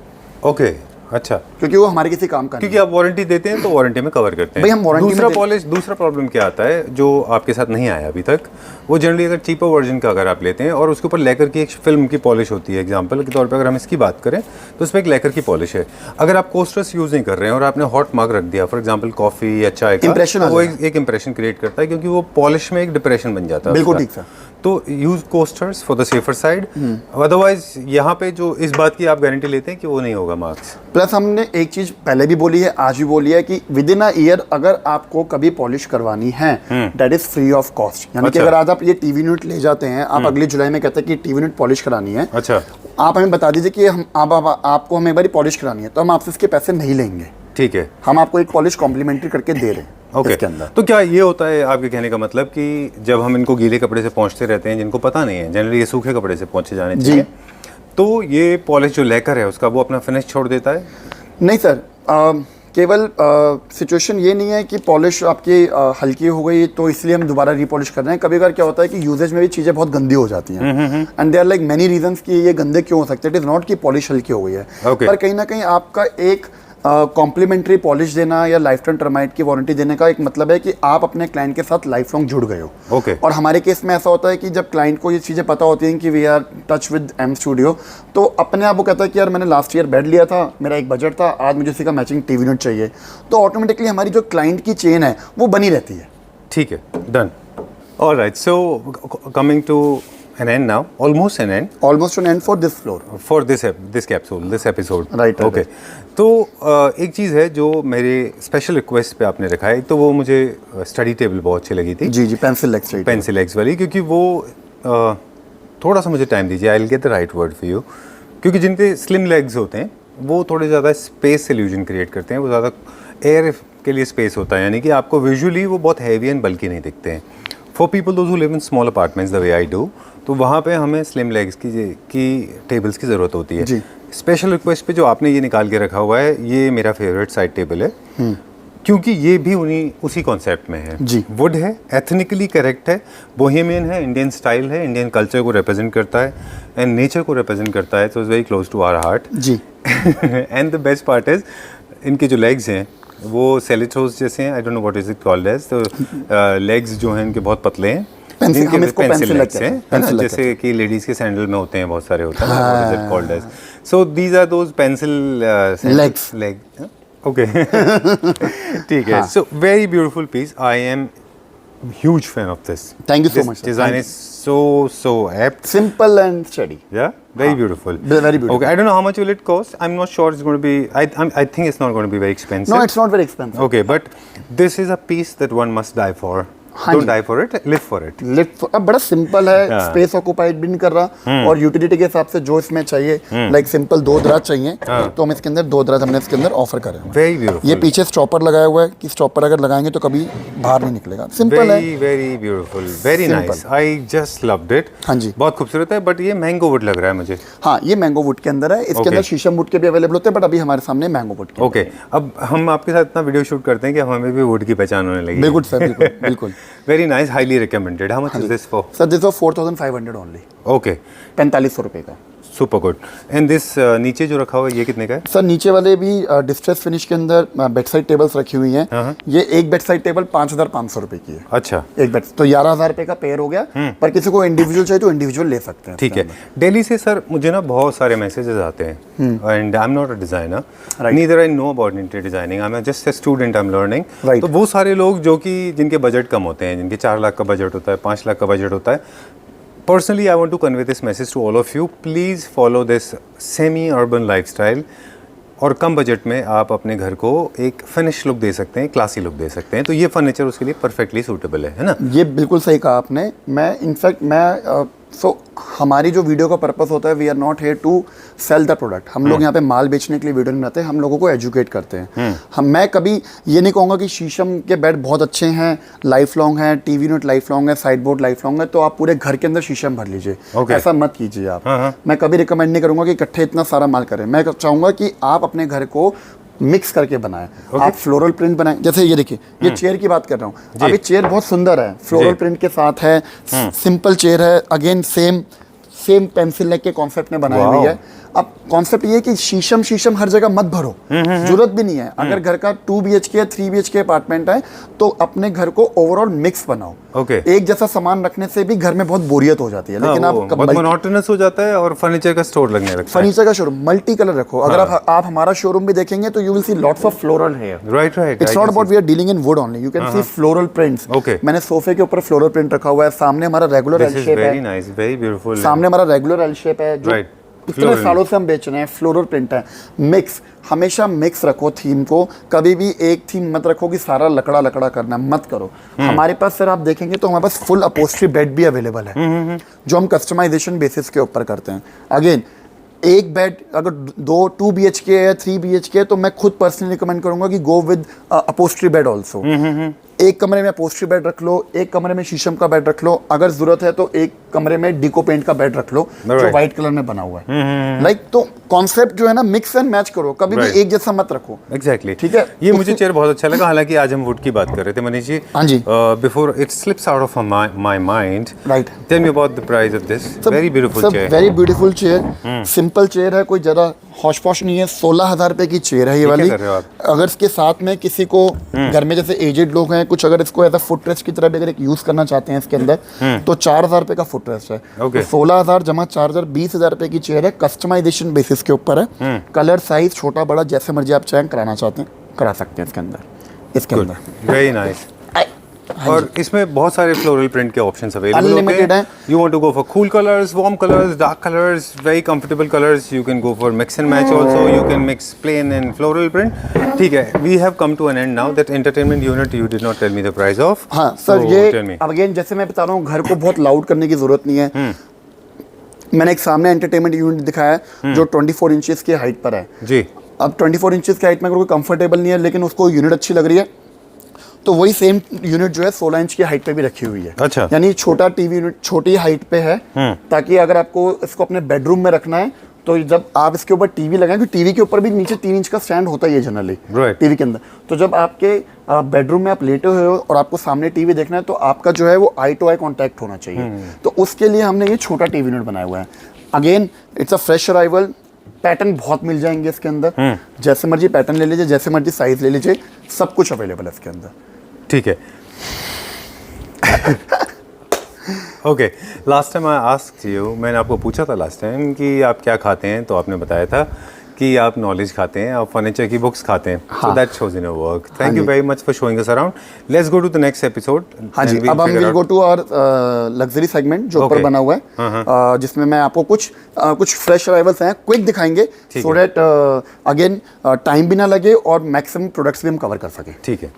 Speaker 2: ओके, अच्छा।
Speaker 3: क्योंकि वो हमारे किसी काम का नहीं
Speaker 2: क्योंकि आप वारंटी देते हैं तो वारंटी में कवर करते हैं।
Speaker 3: भाई हम वारंटी
Speaker 2: दूसरा
Speaker 3: में
Speaker 2: पॉलिश, दूसरा प्रॉब्लम क्या आता है जो आपके साथ नहीं आया अभी तक, वो जनरली अगर चीपर वर्जन का अगर आप लेते हैं और उसके ऊपर लेकर की एक फिल्म की पॉलिश होती है, एग्जांपल के तौर पे अगर हम इसकी बात करें तो उसमें एक लेकर की पॉलिश है। अगर आप कोस्टर्स यूज़ नहीं कर रहे हैं और आपने हॉट मग रख दिया, फॉर एग्जाम्पल कॉफ़ी या चाय का,
Speaker 3: Impression आ
Speaker 2: वो
Speaker 3: जाएगा।
Speaker 2: एक इंप्रेशन क्रिएट करता है, क्योंकि वो पॉलिश में एक डिप्रेशन बन जाता है।
Speaker 3: बिल्कुल
Speaker 2: उसका।
Speaker 3: ठीक सर।
Speaker 2: तो use coasters for the safer side, otherwise यहाँ पे जो इस बात की आप गारंटी लेते हैं कि वो नहीं होगा मार्क्स।
Speaker 3: प्लस हमने एक चीज़ पहले भी बोली है, आज भी बोली है कि विद इन अ ईयर अगर आपको कभी पॉलिश करवानी है, that is free of cost. यानी कि
Speaker 2: अच्छा।
Speaker 3: अगर आज आप ये टीवी यूनिट ले जाते हैं, आप अगले जुलाई में कहते हैं कि टीवी यूनिट पॉलिश करानी है,
Speaker 2: अच्छा,
Speaker 3: आप हमें बता दीजिए कि हम आपको हमें एक बार पॉलिश करानी है, तो हम आपसे इसके पैसे नहीं लेंगे,
Speaker 2: ठीक है।
Speaker 3: हम आपको एक पॉलिश कॉम्प्लीमेंट्री करके दे रहे हैं।
Speaker 2: ओके,
Speaker 3: इसके अंदर
Speaker 2: तो क्या ये होता है आपके कहने का मतलब कि जब हम इनको गीले कपड़े से पोंछते रहते हैं, जिनको पता नहीं है, जनरली ये सूखे कपड़े से पोंछे जाने चाहिए, तो ये पॉलिश जो लेकर है उसका वो अपना फिनिश छोड़ देता है?
Speaker 3: नहीं सर, केवल सिचुएशन ये नहीं है कि पॉलिश आपकी हल्की हो गई तो इसलिए हम दोबारा रीपॉलिश कर रहे हैं। कभी कभार क्या होता है कि यूजेज में भी चीज़ें बहुत गंदी हो जाती हैं, and there like many reasons कि ये गंदे क्यों हो सकते हैं। इट इज़ नॉट कि पॉलिश हल्की हो गई है,
Speaker 2: Okay.
Speaker 3: पर कहीं ना कहीं आपका एक कॉम्प्लीमेंट्री पॉलिश देना या लाइफ टाइम टर्माइट की वारंटी देने का एक मतलब है कि आप अपने क्लाइंट के साथ लाइफ लॉन्ग जुड़ गए हो।
Speaker 2: Okay.
Speaker 3: और हमारे केस में ऐसा होता है कि जब क्लाइंट को ये चीज़ें पता होती हैं कि we are touch with M studio, तो अपने आप वो कहता है कि यार मैंने लास्ट ईयर बेड लिया था, मेरा एक बजट था, आज मुझे इसी का मैचिंग टीवी यूनिट चाहिए, तो ऑटोमेटिकली हमारी जो क्लाइंट की चेन है वो बनी रहती है।
Speaker 2: ठीक है, done. Alright, so coming to an end now, almost an end
Speaker 3: Almost an end for this floor.
Speaker 2: for this capsule, this episode.
Speaker 3: Right.
Speaker 2: Okay. तो एक चीज़ है जो मेरे स्पेशल रिक्वेस्ट पे आपने रखा है, तो वो मुझे स्टडी टेबल बहुत अच्छी लगी थी।
Speaker 3: जी जी, पेंसिल लेग्स चाहिए।
Speaker 2: पेंसिल एग्स वाली, क्योंकि वो थोड़ा सा मुझे टाइम दीजिए, I will get the right word for you, क्योंकि जिनके स्लिम लेग्स होते हैं वो थोड़े ज़्यादा स्पेस इल्यूजन क्रिएट करते हैं, वो ज़्यादा एयर के लिए स्पेस होता है, यानी कि आपको विजुअली वो बहुत हैवी एंड बल्कि नहीं दिखते हैं। For people those who live in small apartments the way I do, तो वहाँ पे हमें स्लिम लेग्स की टेबल्स की ज़रूरत होती है।
Speaker 3: जी।
Speaker 2: स्पेशल रिक्वेस्ट पे जो आपने ये निकाल के रखा हुआ है, ये मेरा फेवरेट साइड टेबल है, क्योंकि ये भी उसी कॉन्सेप्ट में है।
Speaker 3: जी।
Speaker 2: वुड है, एथनिकली करेक्ट है, बोहेमियन है, इंडियन स्टाइल है, इंडियन कल्चर को रिप्रेजेंट करता है एंड नेचर को रिप्रेजेंट करता है, तो it's very close to our heart.
Speaker 3: जी।
Speaker 2: And the best part is इनके जो लेग्स हैं वो सेलिथोस जैसे हैं, I don't know what is it called as, तो लेग्स जो हैं इनके बहुत पतले हैं,
Speaker 3: पेंसिल, हम इसको
Speaker 2: पेंसिल
Speaker 3: पेंसिल
Speaker 2: लेग्स
Speaker 3: लगते
Speaker 2: हैं,
Speaker 3: हैं,
Speaker 2: है ना,
Speaker 3: पेंसिल
Speaker 2: जैसे कि लेडीज के सैंडल में होते हैं, बहुत सारे होते हैं, what is it called as, so these are those pencil
Speaker 3: Legs.
Speaker 2: Leg. Okay, ठीक है। So very beautiful piece, I am huge fan of this.
Speaker 3: Thank you so
Speaker 2: This
Speaker 3: much, sir.
Speaker 2: design
Speaker 3: Thank
Speaker 2: is so apt.
Speaker 3: Simple and steady.
Speaker 2: Yeah, very beautiful.
Speaker 3: Very beautiful.
Speaker 2: Okay, I don't know how much will it cost. I'm not sure it's going to be. I think it's not going to be very expensive.
Speaker 3: No, it's not very expensive.
Speaker 2: Okay, but this is a piece that one must die for.
Speaker 3: हाँ
Speaker 2: Don't
Speaker 3: जी।
Speaker 2: die for it, live for it.
Speaker 3: Lift अब बड़ा सिंपल है,
Speaker 2: हाँ।
Speaker 3: स्पेस ऑक्यूपाइड भी नहीं कर रहा, और यूटिलिटी के हिसाब से जो इसमें चाहिए, लाइक सिंपल 2 दराज चाहिए, तो हम इसके अंदर 2 दराज हमने इसके अंदर ऑफर करे हुए हैं।
Speaker 2: Very beautiful.
Speaker 3: ये पीछे स्टॉपर लगाया हुआ है कि स्टॉपर अगर लगाएंगे तो कभी बाहर नहीं निकलेगा। सिंपल है।
Speaker 2: Very beautiful, very
Speaker 3: Simple.
Speaker 2: nice. I just loved it.
Speaker 3: हाँ जी।
Speaker 2: बहुत खूबसूरत है, बट ये मैंगो वुड लग रहा है मुझे।
Speaker 3: हाँ, ये मैंगो वुड के अंदर है, इसके
Speaker 2: Okay.
Speaker 3: अंदर शीशम वुड के भी अवेलेबल होते हैं, बट अभी हमारे सामने मैंगो वुड के।
Speaker 2: ओके, अब हम आपके साथ इतना वीडियो शूट करते हैं कि हमें भी वुड की पहचान होने लगी।
Speaker 3: बिल्कुल सर, बिल्कुल बिल्कुल।
Speaker 2: Very nice, highly recommended. How much is this for?
Speaker 3: Sir this for 4500 only.
Speaker 2: Okay,
Speaker 3: 4500 रुपये का।
Speaker 2: Super good. एंड दिस नीचे जो रखा हुआ है ये कितने का है?
Speaker 3: सर नीचे वाले भी डिस्ट्रेस फिनिश के अंदर बेड साइड टेबल्स रखी हुई हैं। ये एक बेड साइड टेबल 5,500 रुपए की है।
Speaker 2: अच्छा,
Speaker 3: एक बेड तो 11,000 रुपए का पेयर हो गया। पर किसी को इंडिविजुअल चाहिए तो इंडिविजुअल ले सकते हैं।
Speaker 2: ठीक है। दिल्ली से सर मुझे ना बहुत सारे मैसेजेस आते हैं and I am not a designer, neither I know about interior designing, I am just a student, I am learning. तो वो सारे लोग जो कि जिनके बजट कम होते हैं, जिनके 4 लाख का बजट होता है, 5 लाख का बजट होता है, personally I want to convey this message to all of you, please follow this semi urban lifestyle और कम बजट में आप अपने घर को एक फिनिश लुक दे सकते हैं, क्लासी लुक दे सकते हैं। तो ये फर्नीचर उसके लिए परफेक्टली सूटेबल है ना?
Speaker 3: ये बिल्कुल सही कहा आपने। मैं इनफैक्ट हमारी जो वीडियो का पर्पस होता है, we are not here to sell the product. हम लोग यहाँ पे माल बेचने के लिए वीडियो नहीं बनाते, हम लोगों को एजुकेट करते हैं। मैं कभी ये नहीं कहूँगा कि शीशम के बेड बहुत अच्छे हैं, लाइफ लॉन्ग हैं, टीवी यूनिट लाइफ लॉन्ग है, साइड बोर्ड लाइफ लॉन्ग है, तो आप पूरे घर के अंदर शीशम भर लीजिए। ऐसा मत कीजिए आप। मैं कभी रिकमेंड नहीं करूँगा कि इकट्ठे इतना सारा माल करें। मैं चाहूँगा कि आप अपने घर को मिक्स करके बनाएं। आप फ्लोरल प्रिंट बनाएं। जैसे ये देखिए, ये चेयर की बात कर रहा हूँ। अब ये चेयर बहुत सुंदर है, फ्लोरल प्रिंट के साथ है, सिंपल चेयर है, अगेन सेम पेंसिल लेग के कॉन्सेप्ट में बनाई हुई है। अब कॉन्सेप्ट ये है कि शीशम हर जगह मत भरो, जरूरत भी नहीं है। अगर घर का 2 BHK 3 BHK अपार्टमेंट है तो अपने घर को ओवरऑल मिक्स बनाओ। एक जैसा सामान रखने से भी घर में बहुत बोरियत हो जाती है। लेकिन आप
Speaker 2: बहुत मोनोटोनस हो जाता है और फर्नीचर का स्टोर लगने लगता है।
Speaker 3: फर्नीचर का शोरूम मल्टी कलर रखो। अगर आप हमारा शोरूम भी देखेंगे तो you will see lots of floral here.
Speaker 2: Right.
Speaker 3: It's not about we are dealing in wood only, you can see floral prints. मैंने सोफे के ऊपर फ्लोरल प्रिंट रखा हुआ है। सामने हमारा रेगुलर एल शेप है।
Speaker 2: Very nice, very beautiful.
Speaker 3: सामने हमारा रेगुलर एल शेप है जो कितने सालों से हम बेच रहे हैं। फ्लोरल प्रिंट है। मिक्स, हमेशा मिक्स रखो थीम को। कभी भी एक थीम मत रखो कि सारा लकड़ा करना, मत करो। हमारे पास सर आप देखेंगे तो हमारे पास फुल अपोस्ट्री बेड भी अवेलेबल है जो हम कस्टमाइजेशन बेसिस के ऊपर करते हैं। अगेन एक बेड अगर 2 BHK है, 3 BHK, तो मैं खुद पर्सनली रिकमेंड करूंगा कि गो विद अपोस्ट्री बेड ऑल्सो। एक कमरे में अपोस्ट्री बेड रख लो, एक कमरे में शीशम का बेड रख लो, अगर जरूरत है तो एक कमरे में डिको पेंट का बेड रख लो जो व्हाइट कलर में बना हुआ है। लाइक तो कॉन्सेप्ट जो है ना, मिक्स एंड मैच करो, कभी भी एक जैसा मत रखो।
Speaker 2: एग्जैक्टली,
Speaker 3: ठीक है।
Speaker 2: ये मुझे चेयर बहुत अच्छा लगा। हालांकि आज हम वुड की बात कर रहे थे मनीष जी।
Speaker 3: हाँ जी।
Speaker 2: Before it slips out of my mind,
Speaker 3: right,
Speaker 2: tell me about the price of this very beautiful chair.
Speaker 3: Very beautiful chair, simple chair है, कोई ज़्यादा हॉश पॉश नहीं है। 16,000 रुपए की चेयर है ये वाली। अगर इसके साथ में किसी को घर में जैसे एजेड लोग हैं, कुछ अगर इसको एज अ फुट रेस्ट की तरह भी अगर एक यूज करना चाहते हैं इसके अंदर, तो 4,000 रुपए का फुट रेस्ट है। तो 16,000 जमा 4,000, 20,000 रुपए की चेयर है। कस्टमाइजेशन बेसिस के ऊपर है। कलर साइज छोटा बड़ा जैसे मर्जी आप चाहें कराना चाहते हैं करा सकते हैं इसके अंदर।
Speaker 2: Very nice. और इसमें बहुत सारे फ्लोरल प्रिंट के ऑप्शंस अवेलेबल
Speaker 3: अनलिमिटेड हैं।
Speaker 2: You want to go for cool colours, warm colours, dark colours, very comfortable colours, you can go for mix and match also, you can mix plain and floral print. ठीक है, we have come to an end now. That entertainment unit you did not tell me the price of.
Speaker 3: हाँ सर, ये अब अगेन जैसे मैं बता रहा हूँ, घर को बहुत लाउड करने की जरूरत नहीं है। मैंने एक सामने एंटरटेनमेंट यूनिट दिखाया है जो 24 इंचेस की हाइट पर है जी। अब 24 इंचेस की हाइट में अगर कोई कंफर्टेबल नहीं है लेकिन उसको यूनिट अच्छी लग रही है, तो वही सेम यूनिट जो है 16 इंच की हाइट पे भी रखी हुई है।
Speaker 2: अच्छा।
Speaker 3: यानी छोटा टीवी यूनिट छोटी हाइट पे है, ताकि अगर आपको इसको अपने बेडरूम में रखना है तो जब आप इसके ऊपर टीवी लगाएं, क्योंकि टीवी के ऊपर भी नीचे 3 इंच का स्टैंड होता ही है जनरली टीवी के अंदर, तो जब आपके बेडरूम में आप लेटे हुए हो और आपको सामने टीवी देखना है तो आपका जो है वो आई टू आई कॉन्टैक्ट होना चाहिए। तो उसके लिए हमने ये छोटा टीवी यूनिट बनाया हुआ है। Again it's a fresh arrival. Pattern बहुत मिल जाएंगे इसके अंदर, जैसे मर्जी पैटर्न ले लीजिए, जैसे मर्जी साइज ले लीजिए, सब कुछ अवेलेबल है इसके अंदर।
Speaker 2: ठीक है। Okay, last time I asked you, मैंने आपको पूछा था लास्ट टाइम कि आप क्या खाते हैं, तो आपने बताया था कि आप नॉलेज खाते हैं, आप फर्नीचर की बुक्स खाते हैं। So that shows in your work. Thank you very much for showing us around. Let's go to the next episode.
Speaker 3: हाँ जी, अब हम will go to our luxury segment जो ऊपर बना हुआ है, जिसमें मैं आपको कुछ फ्रेश अराइवल्स हैं क्विक दिखाएंगे, सो दैट अगेन टाइम भी ना लगे और मैक्सिमम प्रोडक्ट्स भी हम कवर कर सकें।
Speaker 2: ठीक है।